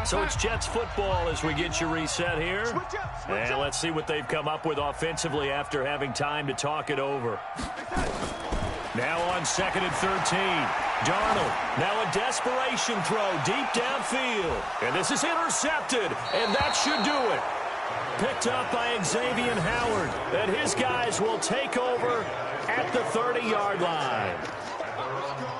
So it's Jets football as we get you reset here. And let's see what they've come up with offensively after having time to talk it over. Now on 2nd and 13. Darnold, now a desperation throw deep downfield. And this is intercepted, and that should do it. Picked up by Xavier Howard. And his guys will take over at the 30-yard line.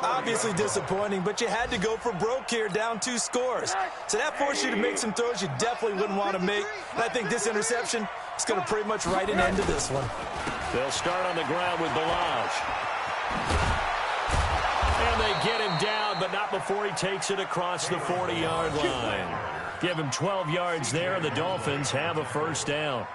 Obviously disappointing, but you had to go for broke here, down 2 scores. So that forced you to make some throws you definitely wouldn't want to make. And I think this interception is going to pretty much write an end to this one. They'll start on the ground with Balaj. And they get him down, but not before he takes it across the 40-yard line. Give him 12 yards there, and the Dolphins have a first down.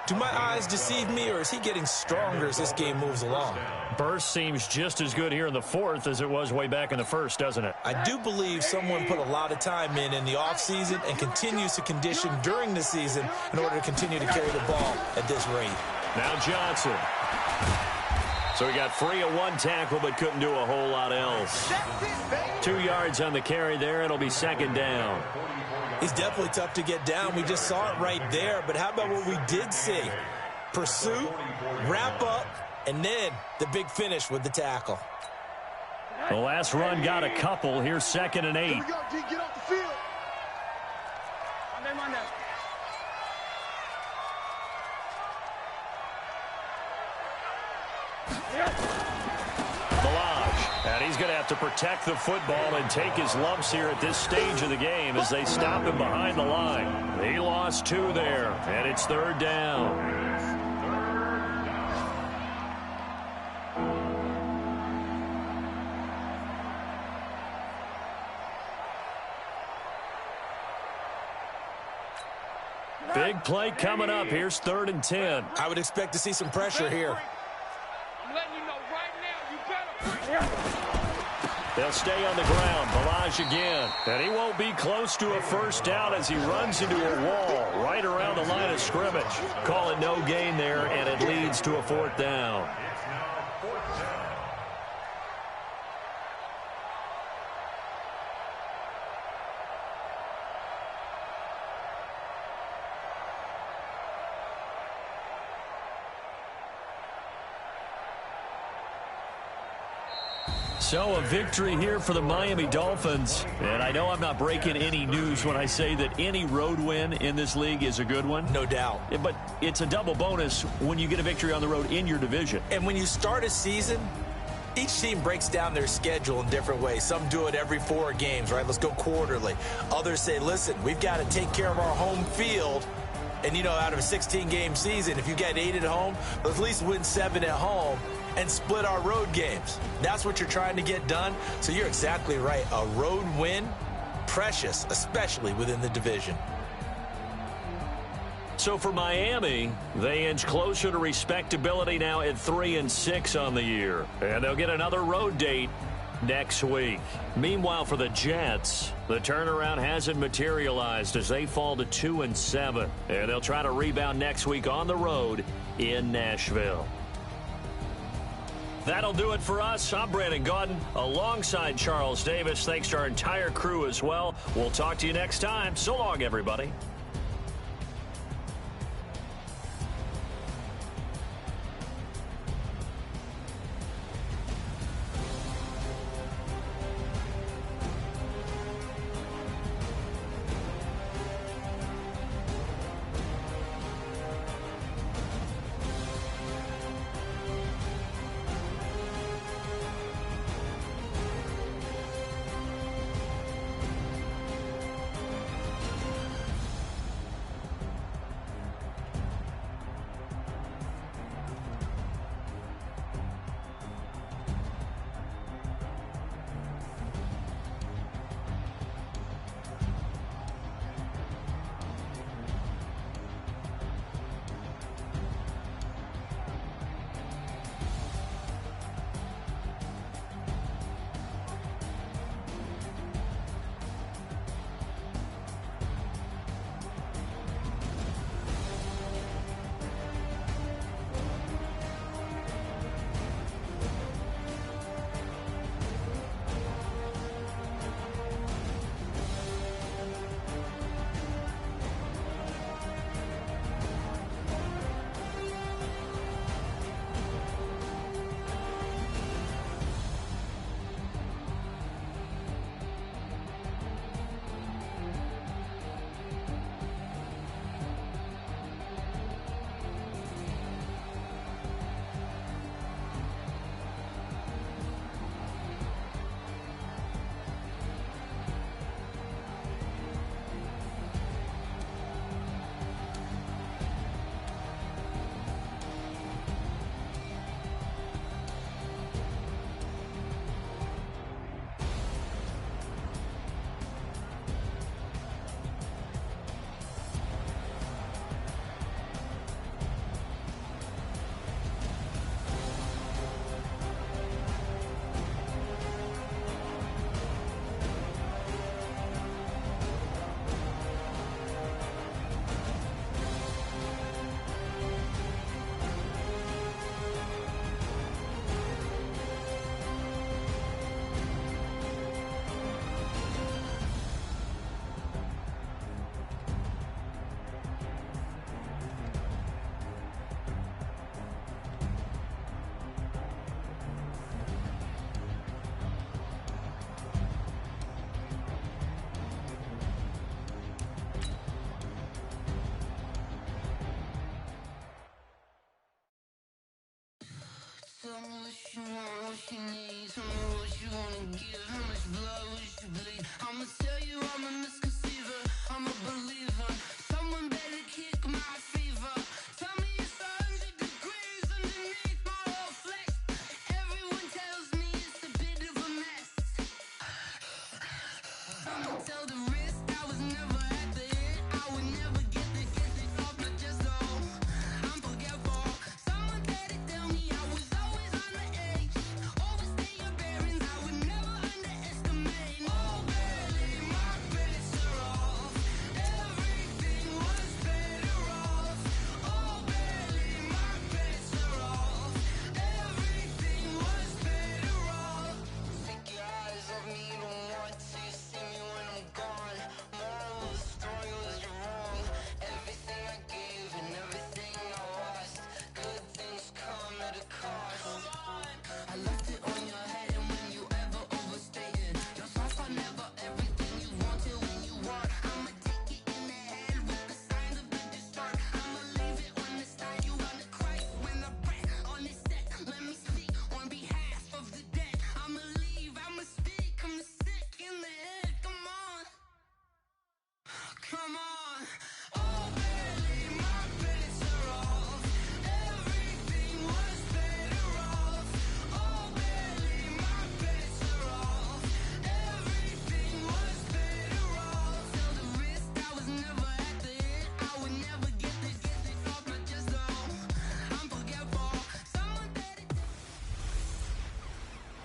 Do my eyes deceive me, or is he getting stronger as this game moves along? Burst seems just as good here in the 4th as it was way back in the 1st, doesn't it? I do believe someone put a lot of time in the offseason and continues to condition during the season in order to continue to carry the ball at this rate. Now Johnson. So he got free of 1 tackle but couldn't do a whole lot else. 2 yards on the carry there. It'll be 2nd down. He's definitely tough to get down. We just saw it right there. But how about what we did see? Pursuit, wrap up, and then the big finish with the tackle. The last run got a couple. Here's 2nd and 8. Here we go, D. Get off the field. Balaj, and he's going to have to protect the football and take his lumps here at this stage of the game as they stop him behind the line. He lost 2 there, and it's 3rd down. Big play coming up. Here's 3rd and 10. I would expect to see some pressure here. I'm letting you know right now, you better. They'll stay on the ground. Balaj again. And he won't be close to a first down as he runs into a wall right around the line of scrimmage. Call it no gain there, and it leads to a 4th down. So a victory here for the Miami Dolphins. And I know I'm not breaking any news when I say that any road win in this league is a good one. No doubt. But it's a double bonus when you get a victory on the road in your division. And when you start a season, each team breaks down their schedule in different ways. Some do it every 4 games, right? Let's go quarterly. Others say, listen, we've got to take care of our home field. And, you know, out of a 16-game season, if you get 8 at home, let's at least win 7 at home and split our road games. That's what you're trying to get done. So you're exactly right. A road win, precious, especially within the division. So for Miami, they inch closer to respectability now at 3-6 on the year. And they'll get another road date next week. Meanwhile, for the Jets, the turnaround hasn't materialized as they fall to 2-7. And they'll try to rebound next week on the road in Nashville. That'll do it for us. I'm Brandon Gaudin alongside Charles Davis. Thanks to our entire crew as well. We'll talk to you next time. So long, everybody.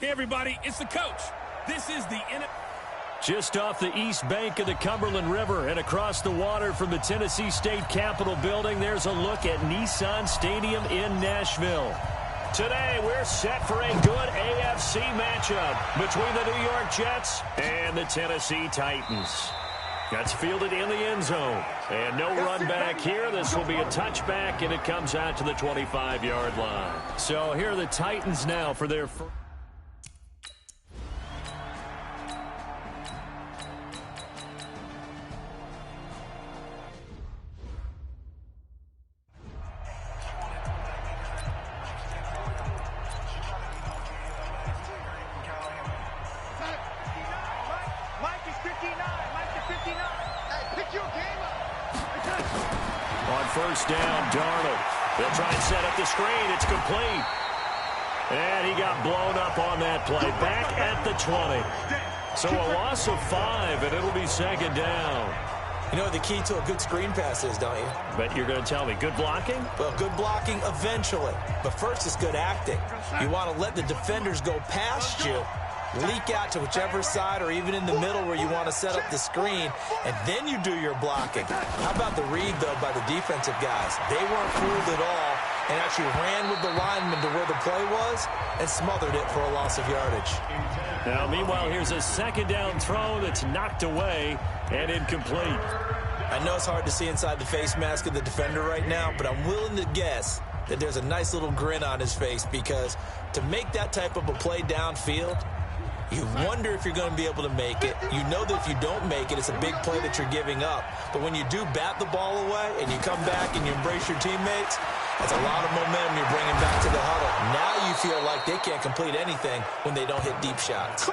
Hey, everybody, it's the coach. This is the Just off the east bank of the Cumberland River and across the water from the Tennessee State Capitol building, there's a look at Nissan Stadium in Nashville. Today, we're set for a good AFC matchup between the New York Jets and the Tennessee Titans. That's fielded in the end zone. And no run back here. This will be a touchback, and it comes out to the 25-yard line. So here are the Titans now for their first. First down, Darnold. They'll try and set up the screen. It's complete. And he got blown up on that play. Back at the 20. So a loss of 5, and it'll be second down. You know what the key to a good screen pass is, don't you? But you're going to tell me, good blocking? Well, good blocking eventually. But first, it's good acting. You want to let the defenders go past you, leak out to whichever side or even in the middle where you want to set up the screen, and then you do your blocking. How about the read, though, by the defensive guys? They weren't fooled at all and actually ran with the lineman to where the play was and smothered it for a loss of yardage. Now, meanwhile, here's a second down throw that's knocked away and incomplete. I know it's hard to see inside the face mask of the defender right now, but I'm willing to guess that there's a nice little grin on his face, because to make that type of a play downfield, you wonder if you're going to be able to make it. You know that if you don't make it, it's a big play that you're giving up. But when you do bat the ball away and you come back and you embrace your teammates, that's a lot of momentum you're bringing back to the huddle. Now you feel like they can't complete anything when they don't hit deep shots.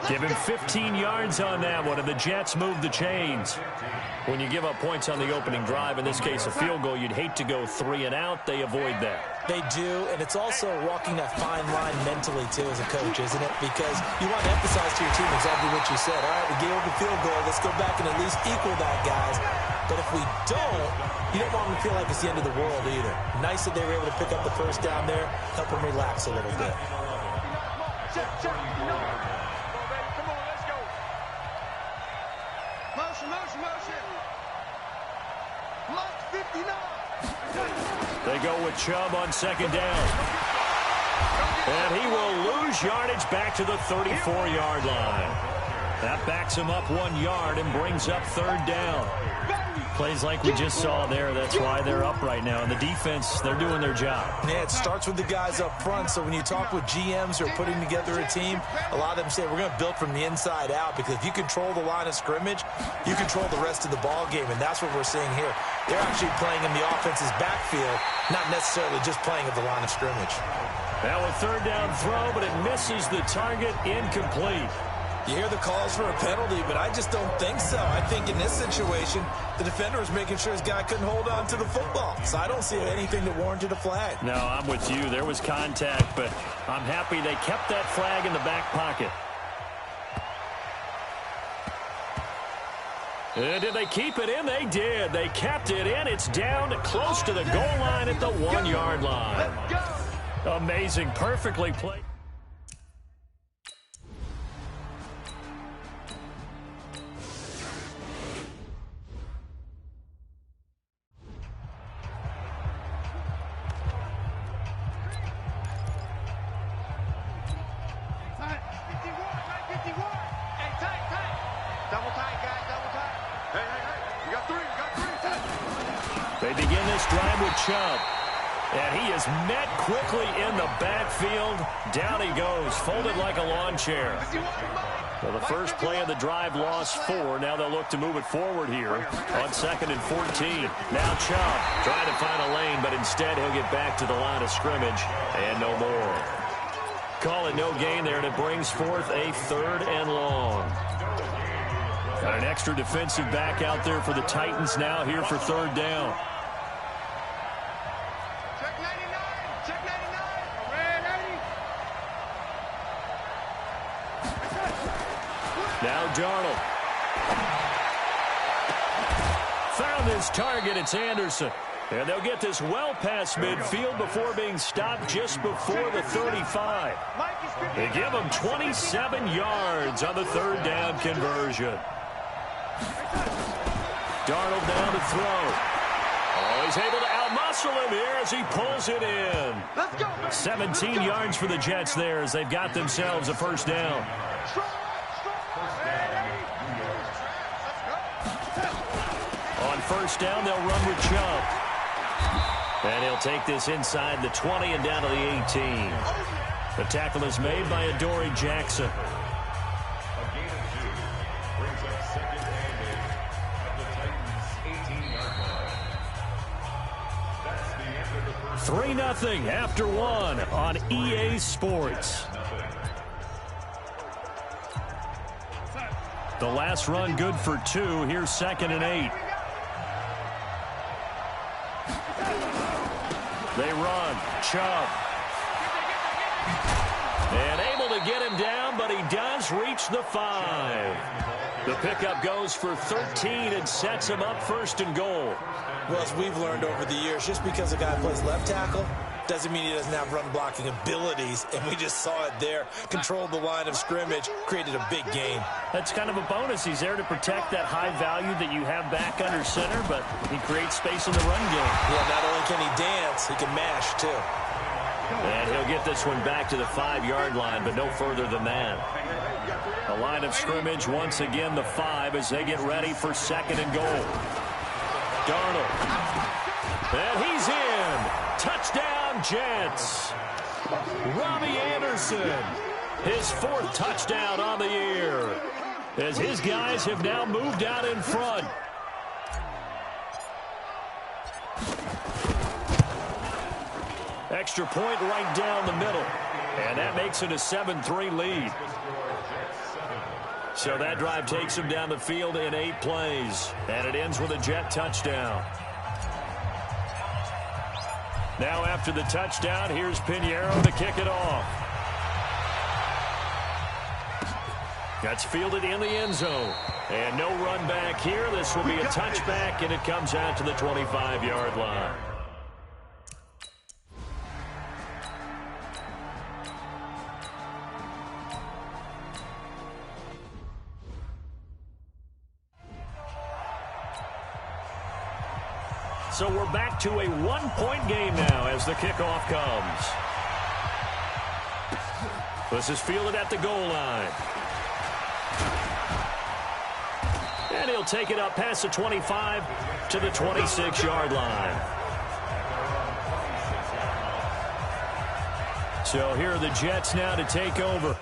Give him 15 yards on that one, and the Jets move the chains. When you give up points on the opening drive, in this case a field goal, you'd hate to go 3 and out. They avoid that. They do, and it's also walking that fine line mentally, too, as a coach, isn't it? Because you want to emphasize to your team exactly what you said. All right, we gave up a field goal. Let's go back and at least equal that, guys. But if we don't, you don't want them to feel like it's the end of the world either. Nice that they were able to pick up the first down there, help them relax a little bit. They go with Chubb on second down. And he will lose yardage back to the 34-yard line. That backs him up 1 yard and brings up third down. Plays like we just saw there. That's why they're up right now. And the defense, they're doing their job. Yeah, it starts with the guys up front. So when you talk with GMs who are putting together a team, a lot of them say we're going to build from the inside out, because if you control the line of scrimmage, you control the rest of the ball game. And that's what we're seeing here. They're actually playing in the offense's backfield, not necessarily just playing at the line of scrimmage. Now a third down throw, but it misses the target, incomplete. You hear the calls for a penalty, but I just don't think so. I think in this situation, the defender was making sure his guy couldn't hold on to the football. So I don't see anything that warranted a flag. No, I'm with you. There was contact, but I'm happy they kept that flag in the back pocket. Did they keep it in? They did. They kept it in. It's down close to the goal line at the 1-yard line. Amazing. Perfectly played. They begin this drive with Chubb. And he is met quickly in the backfield. Down he goes, folded like a lawn chair. Well, the first play of the drive lost 4. Now they'll look to move it forward here on 2nd and 14. Now Chubb trying to find a lane, but instead he'll get back to the line of scrimmage and no more. Call it no gain there, and it brings forth a 3rd and long. Got an extra defensive back out there for the Titans now here for 3rd down. Check 99. Check 99. Now Darnold. Found his target. It's Anderson. And they'll get this well past midfield before being stopped just before the 35. They give him 27 yards on the 3rd down conversion. Darnold down to throw. Oh, he's able to outmuscle him here as he pulls it in. 17 yards for the Jets there as they've got themselves a 1st down. On 1st down, they'll run with Chubb. And he'll take this inside the 20 and down to the 18. The tackle is made by Adoree Jackson. 3-0 after 1 on EA Sports. The last run good for 2. Here's 2nd and 8. They run. Chubb. And able to get him down, but he does reach the 5. The pickup goes for 13 and sets him up 1st and goal. Well, as we've learned over the years, just because a guy plays left tackle doesn't mean he doesn't have run-blocking abilities, and we just saw it there. Controlled the line of scrimmage, created a big gain. That's kind of a bonus. He's there to protect that high value that you have back under center, but he creates space in the run game. Yeah, not only can he dance, he can mash, too. And he'll get this one back to the 5-yard line, but no further than that. The line of scrimmage, once again, the 5 as they get ready for 2nd and goal. Darnold. And he's in. Touchdown, Jets. Robbie Anderson. His 4th touchdown on the year. As his guys have now moved out in front. Extra point right down the middle. And that makes it a 7-3 lead. So that drive takes him down the field in 8 plays. And it ends with a Jet touchdown. Now after the touchdown, here's Pinheiro to kick it off. That's fielded in the end zone. And no run back here. This will be a touchback, and it comes out to the 25-yard line. So we're back to a 1-point game now as the kickoff comes. This is fielded at the goal line. And he'll take it up past the 25 to the 26-yard line. So here are the Jets now to take over.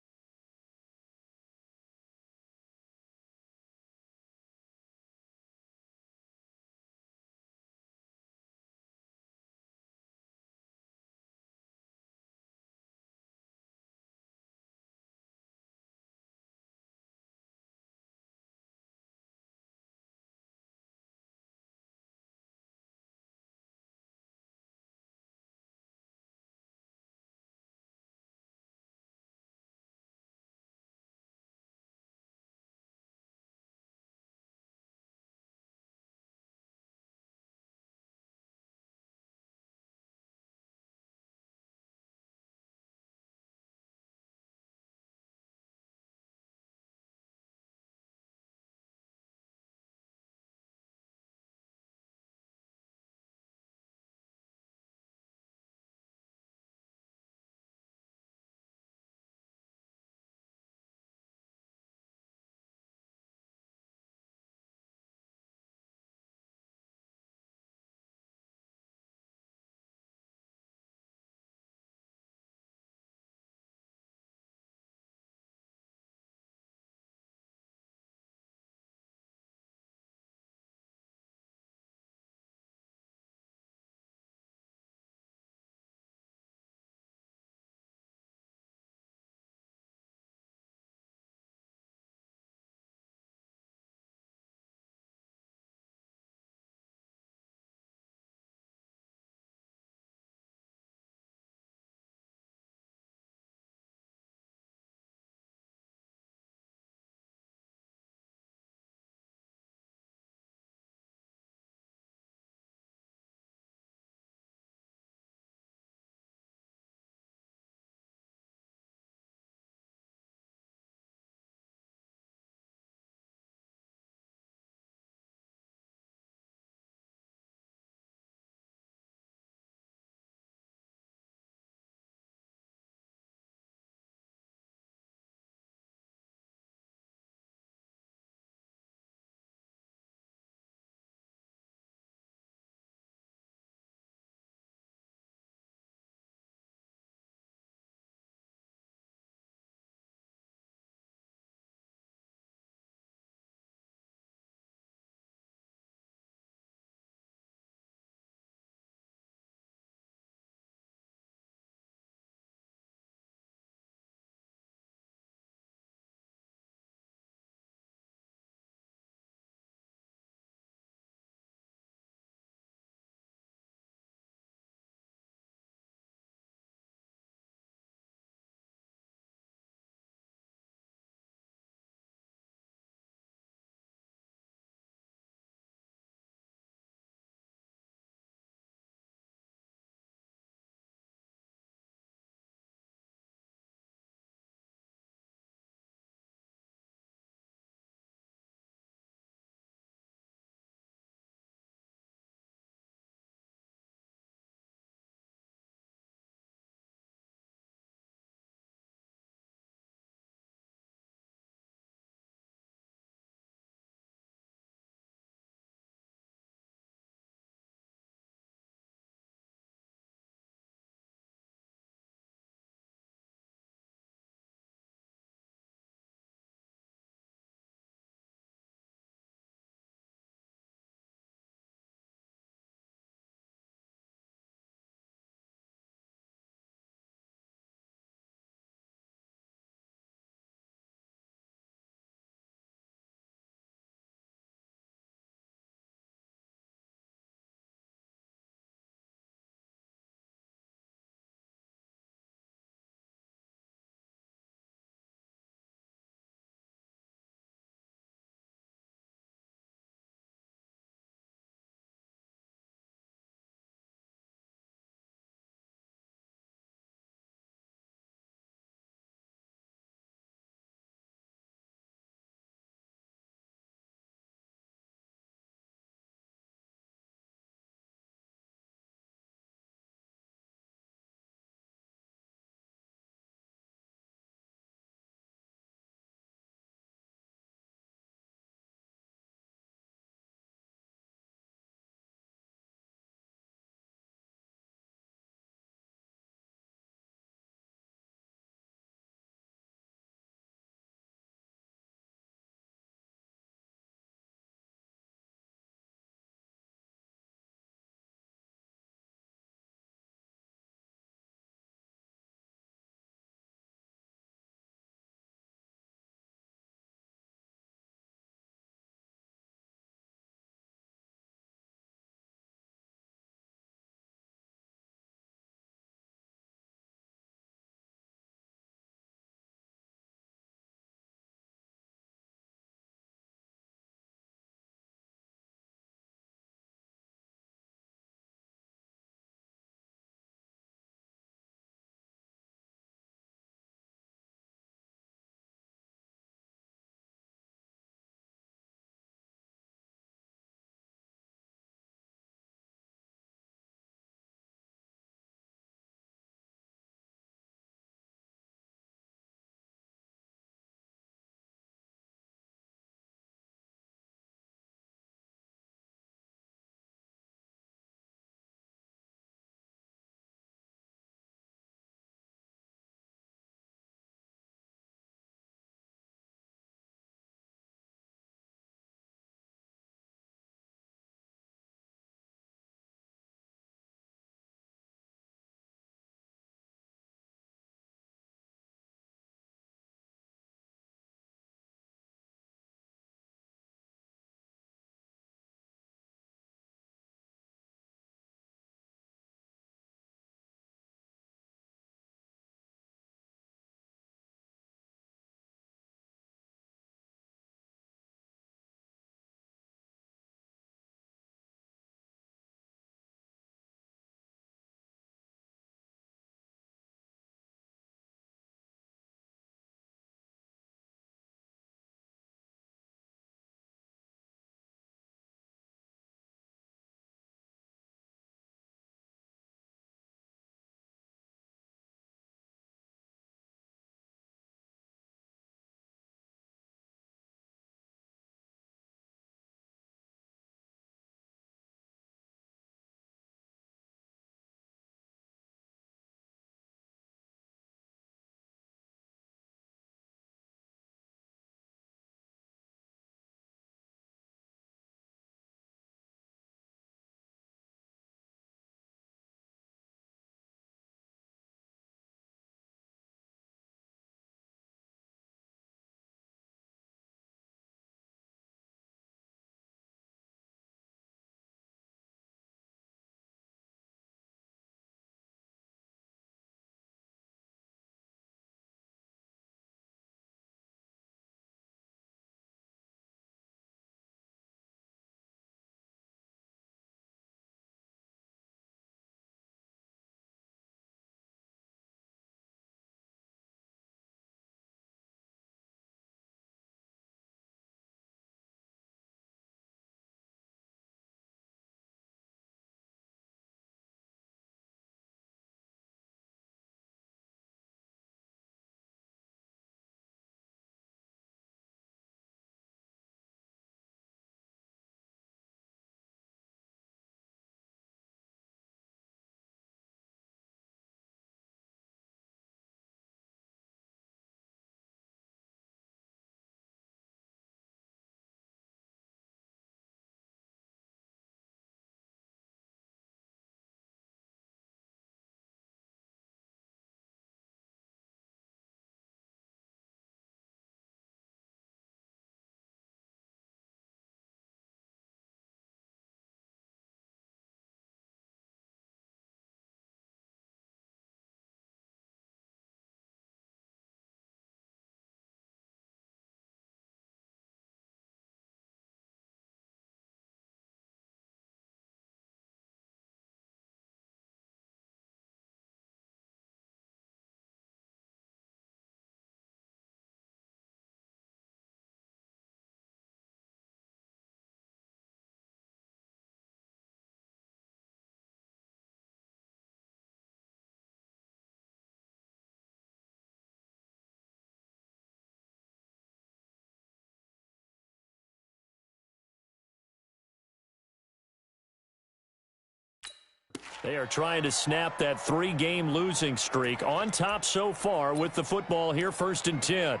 They are trying to snap that 3-game losing streak. On top so far with the football here, 1st and 10.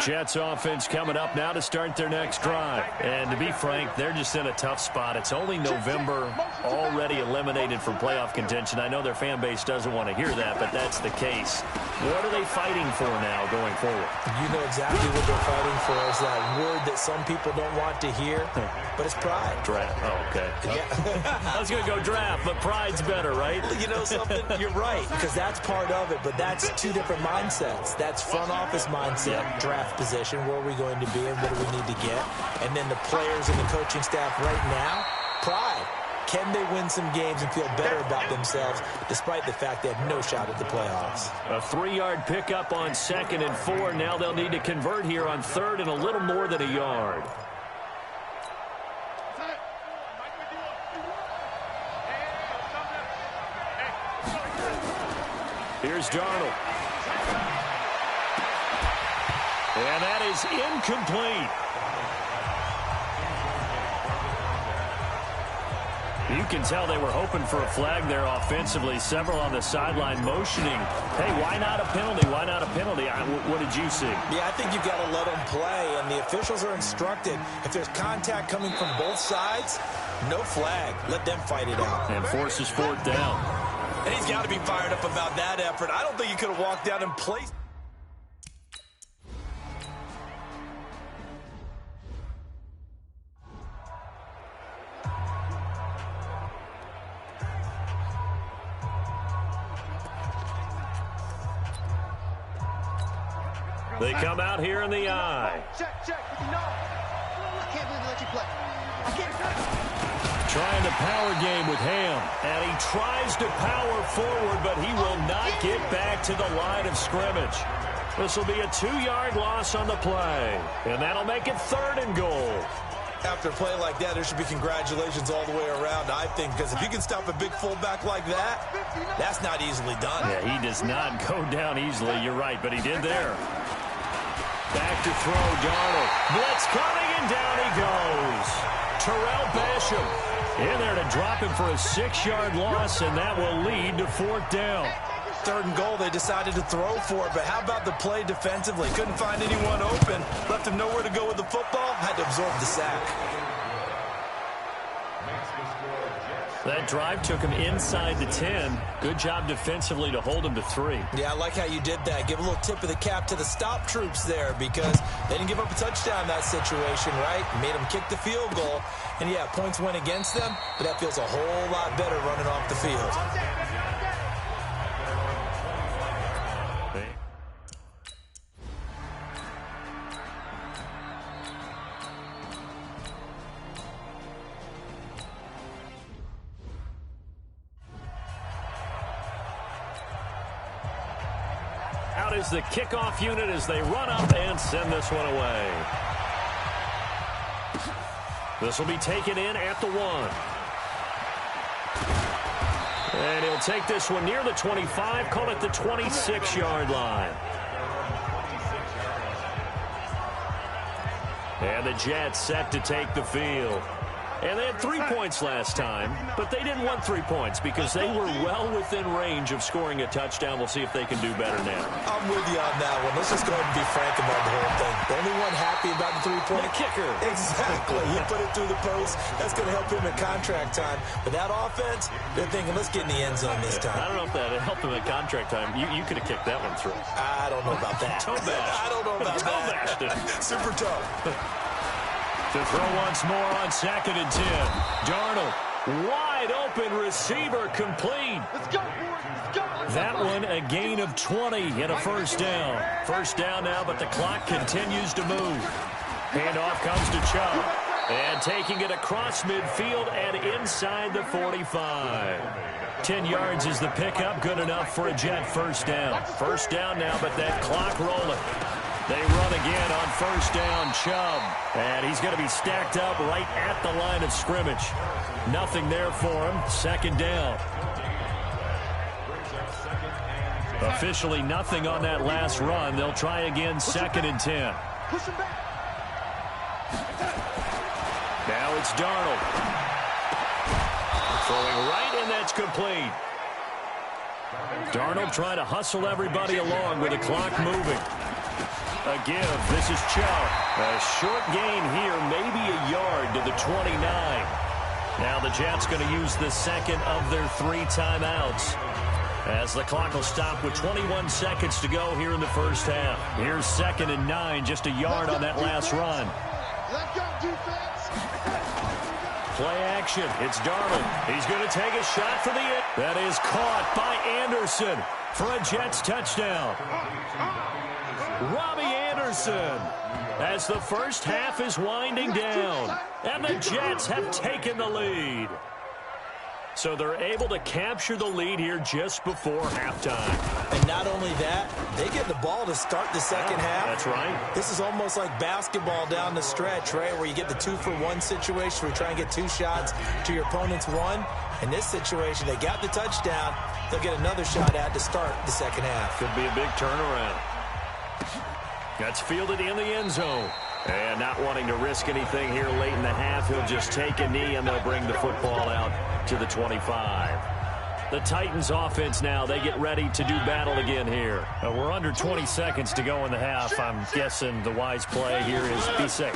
Jets offense coming up now to start their next drive. And to be frank, they're just in a tough spot. It's only November, already eliminated from playoff contention. I know their fan base doesn't want to hear that, but that's the case. What are they fighting for now going forward? You know exactly what they're fighting for. Is that word that some people don't want to hear, but it's pride. Draft. Oh, okay. Yeah. I was going to go draft, but pride's better, right? You know something? You're right, because that's part of it, but that's two different mindsets. That's front office mindset, draft position, where are we going to be and what do we need to get? And then the players and the coaching staff right now, pride. Can they win some games and feel better about themselves despite the fact they have no shot at the playoffs? A 3-yard pickup on 2nd and 4. Now they'll need to convert here on 3rd and a little more than a yard. Here's Darnold. And that is incomplete. You can tell they were hoping for a flag there offensively. Several on the sideline motioning. Hey, why not a penalty? Why not a penalty? What did you see? Yeah, I think you've got to let them play, and the officials are instructed. If there's contact coming from both sides, no flag. Let them fight it out. And forces 4th down. And he's got to be fired up about that effort. I don't think he could have walked down and played. They come out here in the eye. Check. No. I can't believe they let you play. I can't. Trying the power game with Ham. And he tries to power forward, but he will not get back to the line of scrimmage. This will be a 2-yard loss on the play. And that'll make it 3rd and goal. After a play like that, there should be congratulations all the way around, I think, because if you can stop a big fullback like that, that's not easily done. Yeah, he does not go down easily. You're right, but he did there. Back to throw, Darnold. Blitz coming, and down he goes. Terrell Basham in there to drop him for a 6-yard loss, and that will lead to 4th down. 3rd and goal, they decided to throw for it, but how about the play defensively? Couldn't find anyone open, left him nowhere to go with the football, had to absorb the sack. That drive took him inside the 10. Good job defensively to hold him to 3. Yeah, I like how you did that. Give a little tip of the cap to the stop troops there because they didn't give up a touchdown in that situation, right? Made them kick the field goal. And, yeah, points went against them, but that feels a whole lot better running off the field. Out is the kickoff unit as they run up and send this one away. This will be taken in at the 1. And he'll take this one near the 25, call it the 26-yard line. And the Jets set to take the field. And they had 3 points last time, but they didn't want 3 points because they were well within range of scoring a touchdown. We'll see if they can do better now. I'm with you on that one. Let's just go ahead and be frank about the whole thing. The only one happy about the 3-point? The kicker. Exactly. He put it through the post. That's going to help him in contract time. But that offense, they're thinking, let's get in the end zone this time. I don't know if that helped him at contract time. You could have kicked that one through. I don't know about that. Toe bash. I don't know about that. Super toe. To throw once more on 2nd and 10. Darnold, wide open receiver, complete. Let's go, boys. Let's go. That one a gain of 20 and a 1st down. 1st down now, but the clock continues to move. Handoff comes to Chubb. And taking it across midfield and inside the 45. 10 yards is the pickup. Good enough for a Jet 1st down. 1st down now, but that clock rolling. They run again on 1st down, Chubb. And he's going to be stacked up right at the line of scrimmage. Nothing there for him. 2nd down. Officially nothing on that last run. They'll try again 2nd and 10. Push him back. Now it's Darnold. Throwing right, and that's complete. Darnold trying to hustle everybody along with the clock moving. A give. This is Chubb. A short gain here, maybe a yard to the 29. Now the Jets going to use the second of their 3 timeouts, as the clock will stop with 21 seconds to go here in the first half. Here's 2nd and 9, just a yard on that last run. Let's go, defense. Play action. It's Darnold. He's going to take a shot for the end. That is caught by Anderson for a Jets touchdown. Robbie Anderson, as the first half is winding down, and the Jets have taken the lead. So they're able to capture the lead here just before halftime. And not only that, they get the ball to start the second half. That's right. This is almost like basketball down the stretch, right, where you get the 2-for-1 situation where you try and get 2 shots to your opponent's 1. In this situation, they got the touchdown. They'll get another shot at to start the second half. Could be a big turnaround. That's fielded in the end zone. And not wanting to risk anything here late in the half, he'll just take a knee, and they'll bring the football out to the 25. The Titans offense now, they get ready to do battle again here. We're under 20 seconds to go in the half. I'm guessing the wise play here is be safe.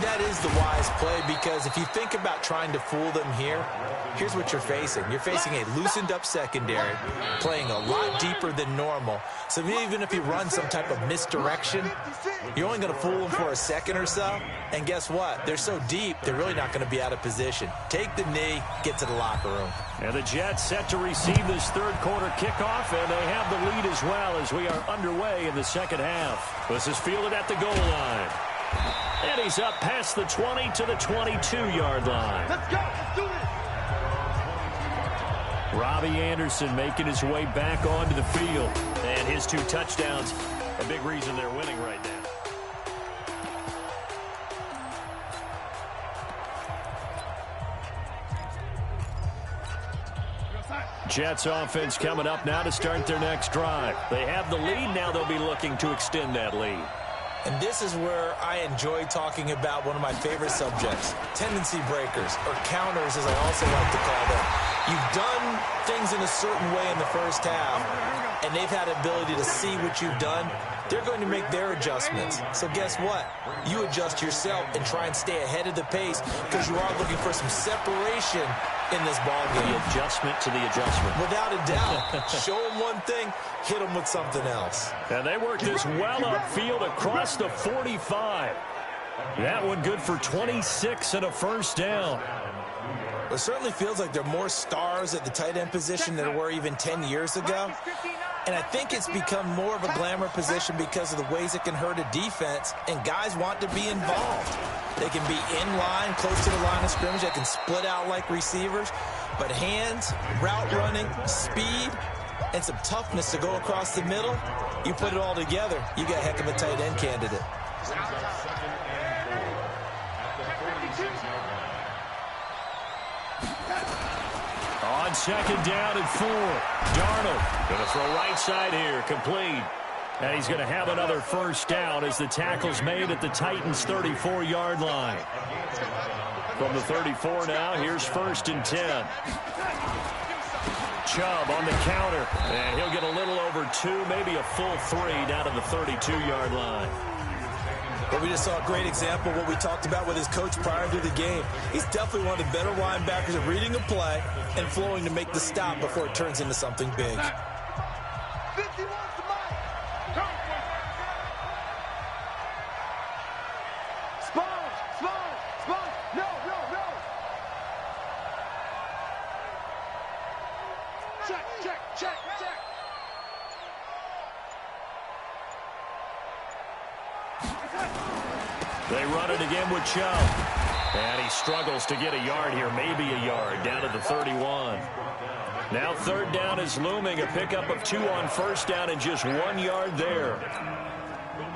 That is the wise play, because if you think about trying to fool them here, here's what you're facing. You're facing a loosened up secondary, playing a lot deeper than normal. So even if you run some type of misdirection, you're only going to fool them for a second or so. And guess what? They're so deep, they're really not going to be out of position. Take the knee, get to the locker room. And the Jets set to receive this third quarter kickoff, and they have the lead as well as we are underway in the second half. This is fielded at the goal line. And he's up past the 20 to the 22-yard line. Let's go. Let's do this. Robbie Anderson making his way back onto the field. And his 2 touchdowns, a big reason they're winning right now. Jets offense coming up now to start their next drive. They have the lead. Now they'll be looking to extend that lead. And this is where I enjoy talking about one of my favorite subjects, tendency breakers, or counters as I also like to call them. You've done things in a certain way in the first half, and they've had the ability to see what you've done. They're going to make their adjustments. So guess what? You adjust yourself and try and stay ahead of the pace, because you are looking for some separation in this ball game. The adjustment to the adjustment. Without a doubt. Show them one thing, hit them with something else. And they work this well upfield across the 45. That one good for 26 and a first down. It certainly feels like there are more stars at the tight end position than there were even 10 years ago. And I think it's become more of a glamour position because of the ways it can hurt a defense, and guys want to be involved. They can be in line, close to the line of scrimmage. They can split out like receivers. But hands, route running, speed, and some toughness to go across the middle, you put it all together, you got a heck of a tight end candidate. On second down and 4. Darnold going to throw right side here, complete. And he's going to have another first down as the tackle's made at the Titans' 34-yard line. From the 34 now, here's 1st and 10. Chubb on the counter, and he'll get a little over 2, maybe a full 3 down to the 32-yard line. But we just saw a great example of what we talked about with his coach prior to the game. He's definitely one of the better linebackers at reading a play and flowing to make the stop before it turns into something big. 50 wants the mic. Sponge. No. Check. They run it again with Chubb. And he struggles to get a yard here, maybe a yard, down to the 31. Now 3rd down is looming, a pickup of 2 on 1st down and just 1 yard there.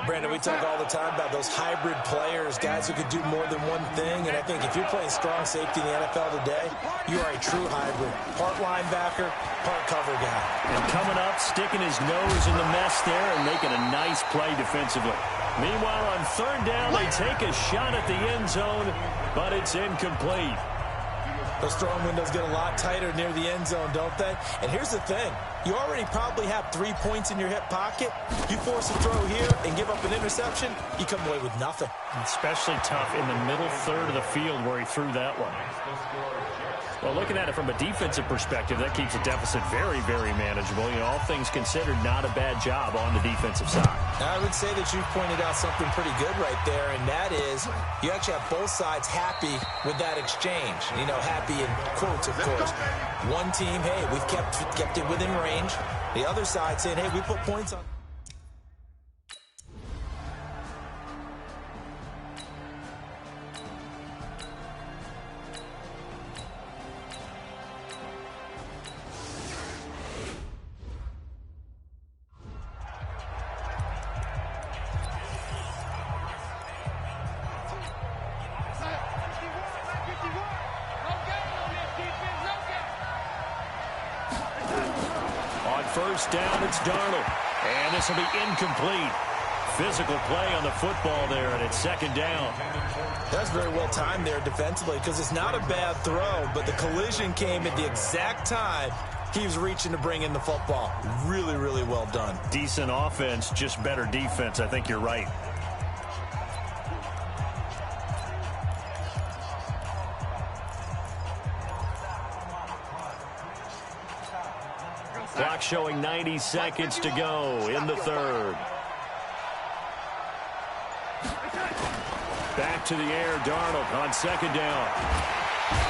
Brandon, we talk all the time about those hybrid players, guys who could do more than one thing. And I think if you're playing strong safety in the NFL today, you are a true hybrid. Part linebacker, part cover guy. And coming up, sticking his nose in the mess there and making a nice play defensively. Meanwhile, on 3rd down, they take a shot at the end zone, but it's incomplete. Those throwing windows get a lot tighter near the end zone, don't they? And here's the thing. You already probably have 3 points in your hip pocket. You force a throw here and give up an interception, you come away with nothing. Especially tough in the middle third of the field where he threw that one. Well, looking at it from a defensive perspective, that keeps a deficit very, very manageable. You know, all things considered, not a bad job on the defensive side. I would say that you've pointed out something pretty good right there, and that is you actually have both sides happy with that exchange. You know, happy in quotes, of course. One team, hey, we've kept it within range. The other side saying, hey, we put points on. First down, it's Darnold. And this will be incomplete. Physical play on the football there, and it's second down. That's very well timed there defensively because it's not a bad throw, but the collision came at the exact time he was reaching to bring in the football. Really, really well done. Decent offense, just better defense. I think you're right. Clock showing 90 seconds to go in the third. Back to the air, Darnold on second down.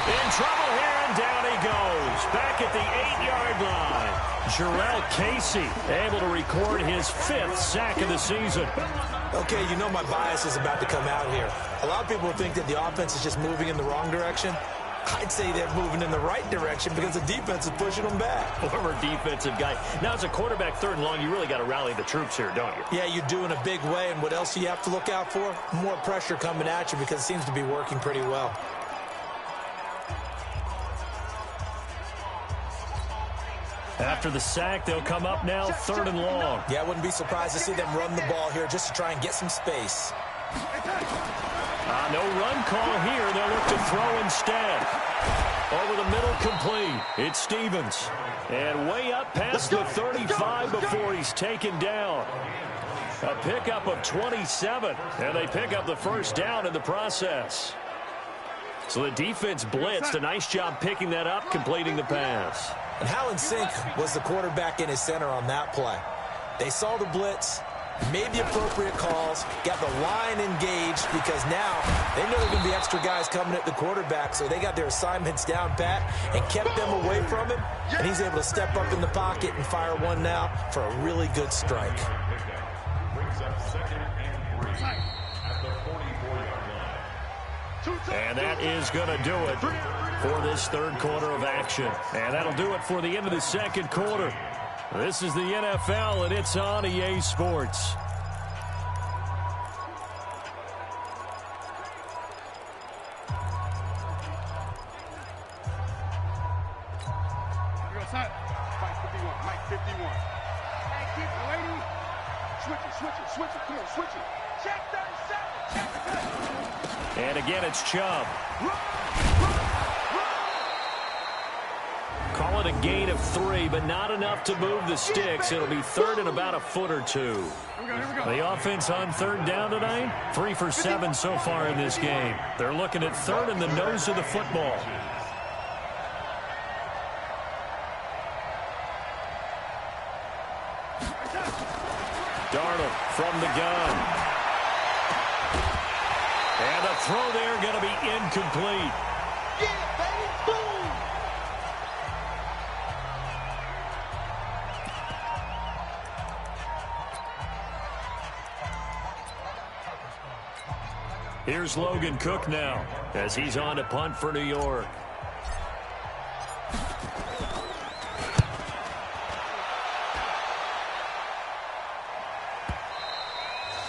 In trouble here, and down he goes. Back at the 8-yard line. Jarrell Casey able to record his 5th sack of the season. Okay, you know my bias is about to come out here. A lot of people think that the offense is just moving in the wrong direction. I'd say they're moving in the right direction because the defense is pushing them back. Former defensive guy. Now, as a quarterback, third and long, you really got to rally the troops here, don't you? Yeah, you do in a big way. And what else do you have to look out for? More pressure coming at you because it seems to be working pretty well. After the sack, they'll come up now third and long. Yeah, I wouldn't be surprised to see them run the ball here just to try and get some space. No run call here. They'll look to throw instead. Over the middle, complete. It's Stevens. And way up past the 35 before he's taken down. A pickup of 27. And they pick up the first down in the process. So the defense blitzed. A nice job picking that up, completing the pass. And how in sync was the quarterback in his center on that play? They saw the blitz, made the appropriate calls, got the line engaged because now they know there are going to be extra guys coming at the quarterback, so they got their assignments down pat and kept them away from him, and he's able to step up in the pocket and fire one now for a really good strike. Brings up 2nd and 3 at the 44-yard line. And that is going to do it for this third quarter of action. And that'll do it for the end of the second quarter. This is the NFL, and it's on EA Sports. Mike 51, Mike 51. Hey, keep it, lady. Switch it. Come on, switch it. Check 37. And again, it's Chubb. Call it a gain of 3, but not enough to move the sticks. It'll be third and about a foot or two. The offense on third down tonight, 3 for 7 so far in this game. They're looking at third in the nose of the football. Darnold from the gun. And the throw there going to be incomplete. Yeah, baby, boom! Here's Logan Cook now as he's on to punt for New York.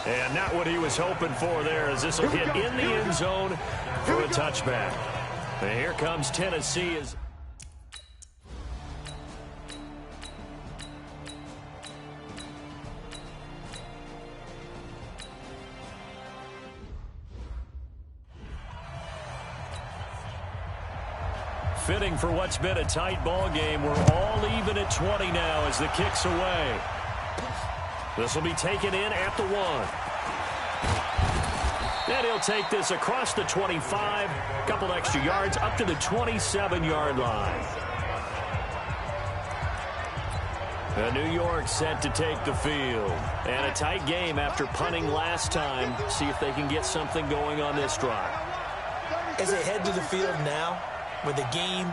And not what he was hoping for there, as this will hit in the end zone for a touchback. And here comes Tennessee as... fitting for what's been a tight ball game. We're all even at 20 now as the kick's away. This will be taken in at the 1. And he'll take this across the 25, a couple extra yards up to the 27-yard line. New York set to take the field. And a tight game after punting last time. See if they can get something going on this drive. As they head to the field now, with the game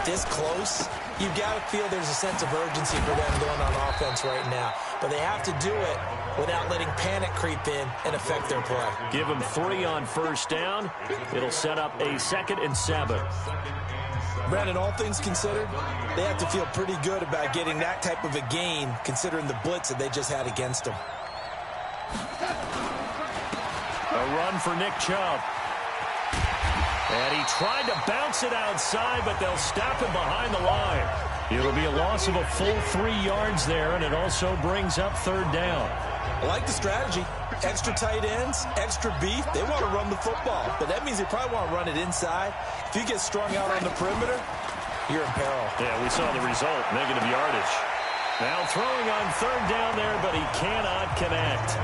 this close, you've got to feel there's a sense of urgency for them going on offense right now. But they have to do it without letting panic creep in and affect their play. Give them 3 on first down. It'll set up a 2nd and 7. Brandon, all things considered, they have to feel pretty good about getting that type of a gain considering the blitz that they just had against them. A run for Nick Chubb. And he tried to bounce it outside, but they'll stop him behind the line. It'll be a loss of a full 3 yards there, and it also brings up 3rd down. I like the strategy. Extra tight ends, extra beef. They want to run the football, but that means they probably want to run it inside. If you get strung out on the perimeter, you're in peril. Yeah, we saw the result, negative yardage. Now throwing on 3rd down there, but he cannot connect.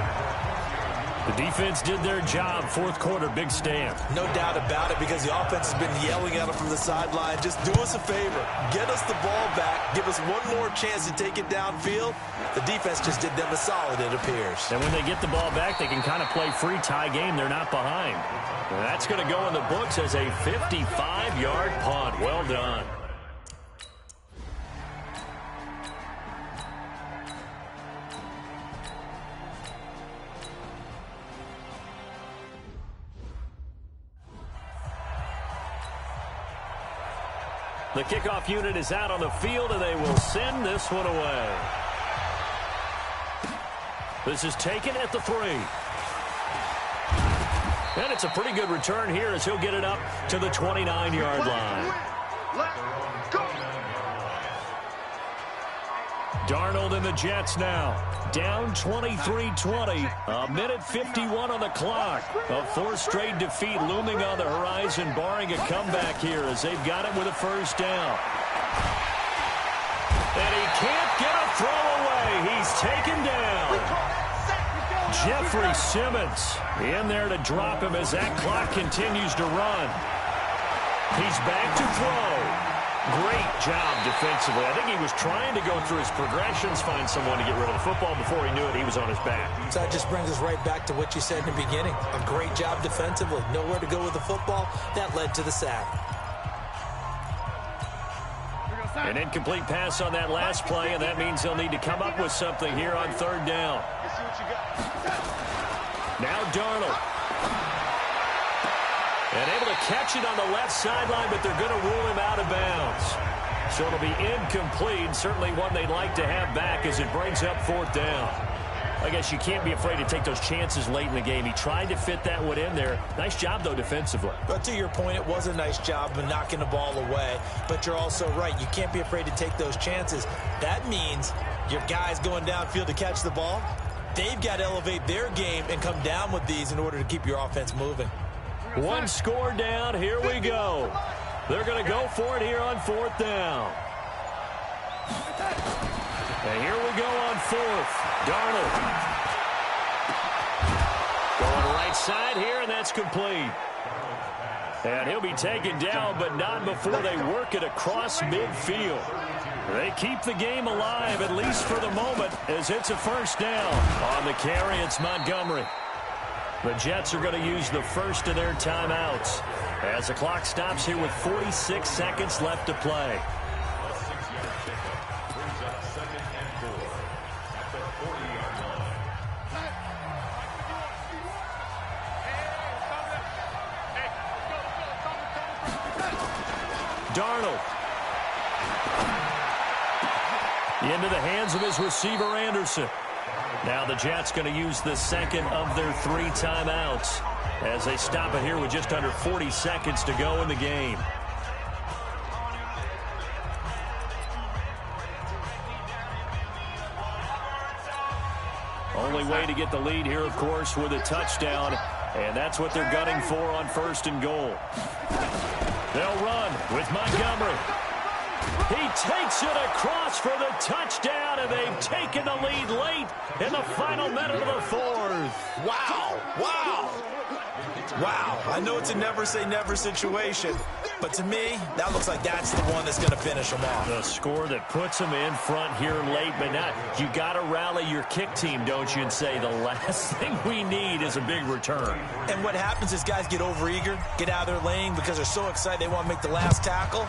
The defense did their job. 4th quarter, big stand. No doubt about it, because the offense has been yelling at them from the sideline. Just do us a favor. Get us the ball back. Give us one more chance to take it downfield. The defense just did them a solid, it appears. And when they get the ball back, they can kind of play free tie game. They're not behind. And that's going to go in the books as a 55-yard punt. Well done. The kickoff unit is out on the field, and they will send this one away. This is taken at the 3. And it's a pretty good return here as he'll get it up to the 29-yard line. Darnold and the Jets now. Down 23-20. A minute 51 on the clock. A 4th straight defeat looming on the horizon, barring a comeback here as they've got it with a 1st down. And he can't get a throw away. He's taken down. Jeffrey Simmons in there to drop him as that clock continues to run. He's back to throw. Great job defensively. I think he was trying to go through his progressions, find someone to get rid of the football. Before he knew it, he was on his back. So that just brings us right back to what you said in the beginning. A great job defensively. Nowhere to go with the football. That led to the sack. An incomplete pass on that last play, and that means they'll need to come up with something here on 3rd down. Now Darnold. And able to catch it on the left sideline, but they're going to rule him out of bounds. So it'll be incomplete. Certainly one they'd like to have back as it brings up 4th down. I guess you can't be afraid to take those chances late in the game. He tried to fit that one in there. Nice job, though, defensively. But to your point, it was a nice job of knocking the ball away. But you're also right. You can't be afraid to take those chances. That means your guys going downfield to catch the ball, they've got to elevate their game and come down with these in order to keep your offense moving. 1 score down. Here we go. They're going to go for it here on 4th down. And here we go on 4th. Darnold. Going right side here, and that's complete. And he'll be taken down, but not before they work it across midfield. They keep the game alive, at least for the moment, as it's a 1st down. On the carry, it's Montgomery. The Jets are going to use the first of their timeouts as the clock stops here with 46 seconds left to play. Darnold. Into the hands of his receiver, Anderson. Now the Jets going to use the 2nd of their 3 timeouts as they stop it here with just under 40 seconds to go in the game. Only way to get the lead here, of course, with a touchdown, and that's what they're gunning for on 1st and goal. They'll run with Montgomery. He takes it across for the touchdown, and they've taken the lead late in the final minute of the fourth. Wow. Wow. Wow. I know it's a never-say-never situation, but to me, that looks like that's the one that's going to finish them off. The score that puts them in front here late, but now you got to rally your kick team, don't you, and say the last thing we need is a big return. And what happens is guys get overeager, get out of their lane because they're so excited they want to make the last tackle.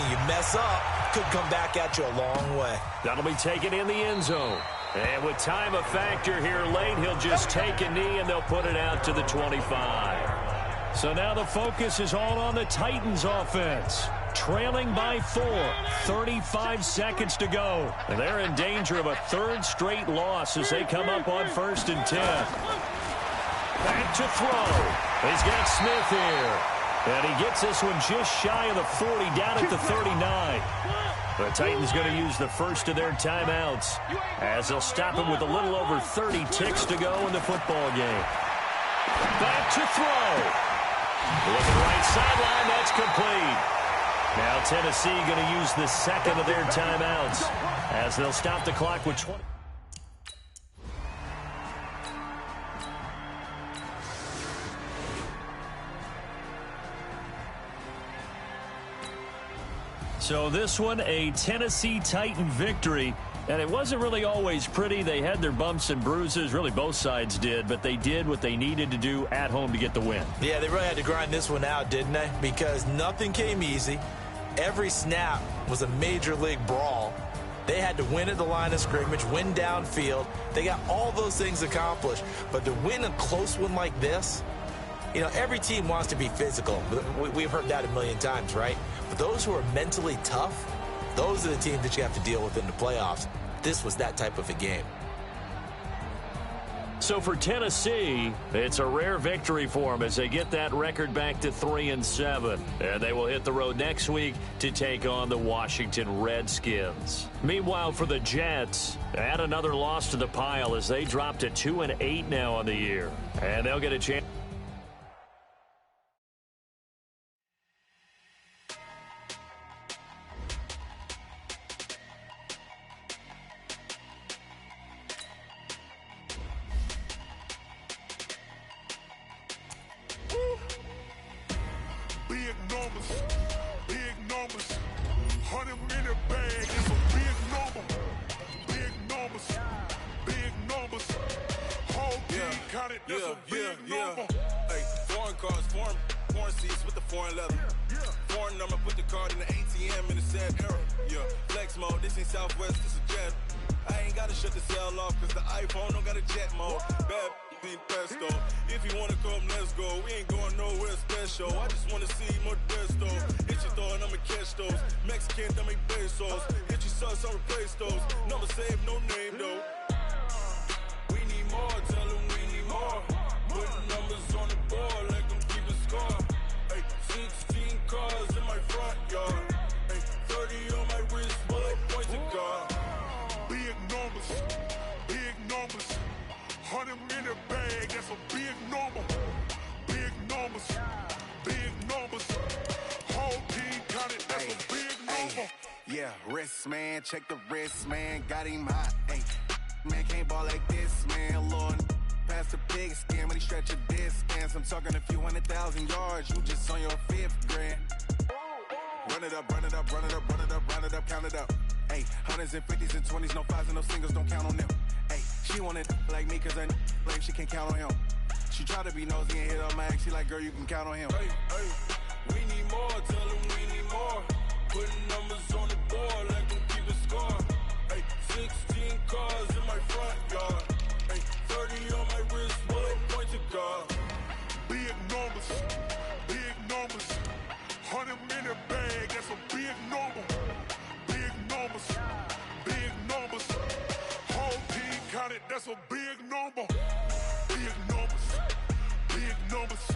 You mess up, could come back at you a long way. That'll be taken in the end zone. And with time a factor here late, he'll just take a knee and they'll put it out to the 25. So now the focus is all on the Titans offense. Trailing by 4, 35 seconds to go. And they're in danger of a third straight loss as they come up on 1st and 10. Back to throw. He's got Smith here. And he gets this one just shy of the 40, down at the 39. The Titans going to use the first of their timeouts as they'll stop him with a little over 30 ticks to go in the football game. Back to throw. With the right sideline, that's complete. Now Tennessee going to use the second of their timeouts as they'll stop the clock with 20. So this one, a Tennessee Titan victory, and it wasn't really always pretty. They had their bumps and bruises, really both sides did, but they did what they needed to do at home to get the win. Yeah, they really had to grind this one out, didn't they? Because nothing came easy. Every snap was a major league brawl. They had to win at the line of scrimmage, win downfield. They got all those things accomplished, but to win a close one like this, you know, every team wants to be physical. We've heard that a million times, right? But those who are mentally tough, those are the teams that you have to deal with in the playoffs. This was that type of a game. So for Tennessee, it's a rare victory for them as they get that record back to 3-7. And they will hit the road next week to take on the Washington Redskins. Meanwhile, for the Jets, add another loss to the pile as they drop to 2-8 now on the year. And they'll get a chance. Check the wrist, man, got him hot. Hey, man, can't ball like this, man. Lord, past the big skin when he stretch a distance. I'm talking a few 100,000 yards. You just on your 5th grand. Run it up, run it up, run it up, run it up, run it up, count it up. Hey, 100s and 50s and 20s, no 5s and no singles, don't count on them. Hey, she want it like me, cause I like she can't count on him. She try to be nosy and hit up my ex. She like, girl, you can count on him. Hey, hey, we need more, tell him we need more. Putting numbers on the board like them keeping score. Hey, 16 cars in my front yard. Hey, 30 on my wrist, bullet point to God. Big numbers, 100 in the bag, that's a big number. Big numbers, whole team counted, that's a big number. Big numbers.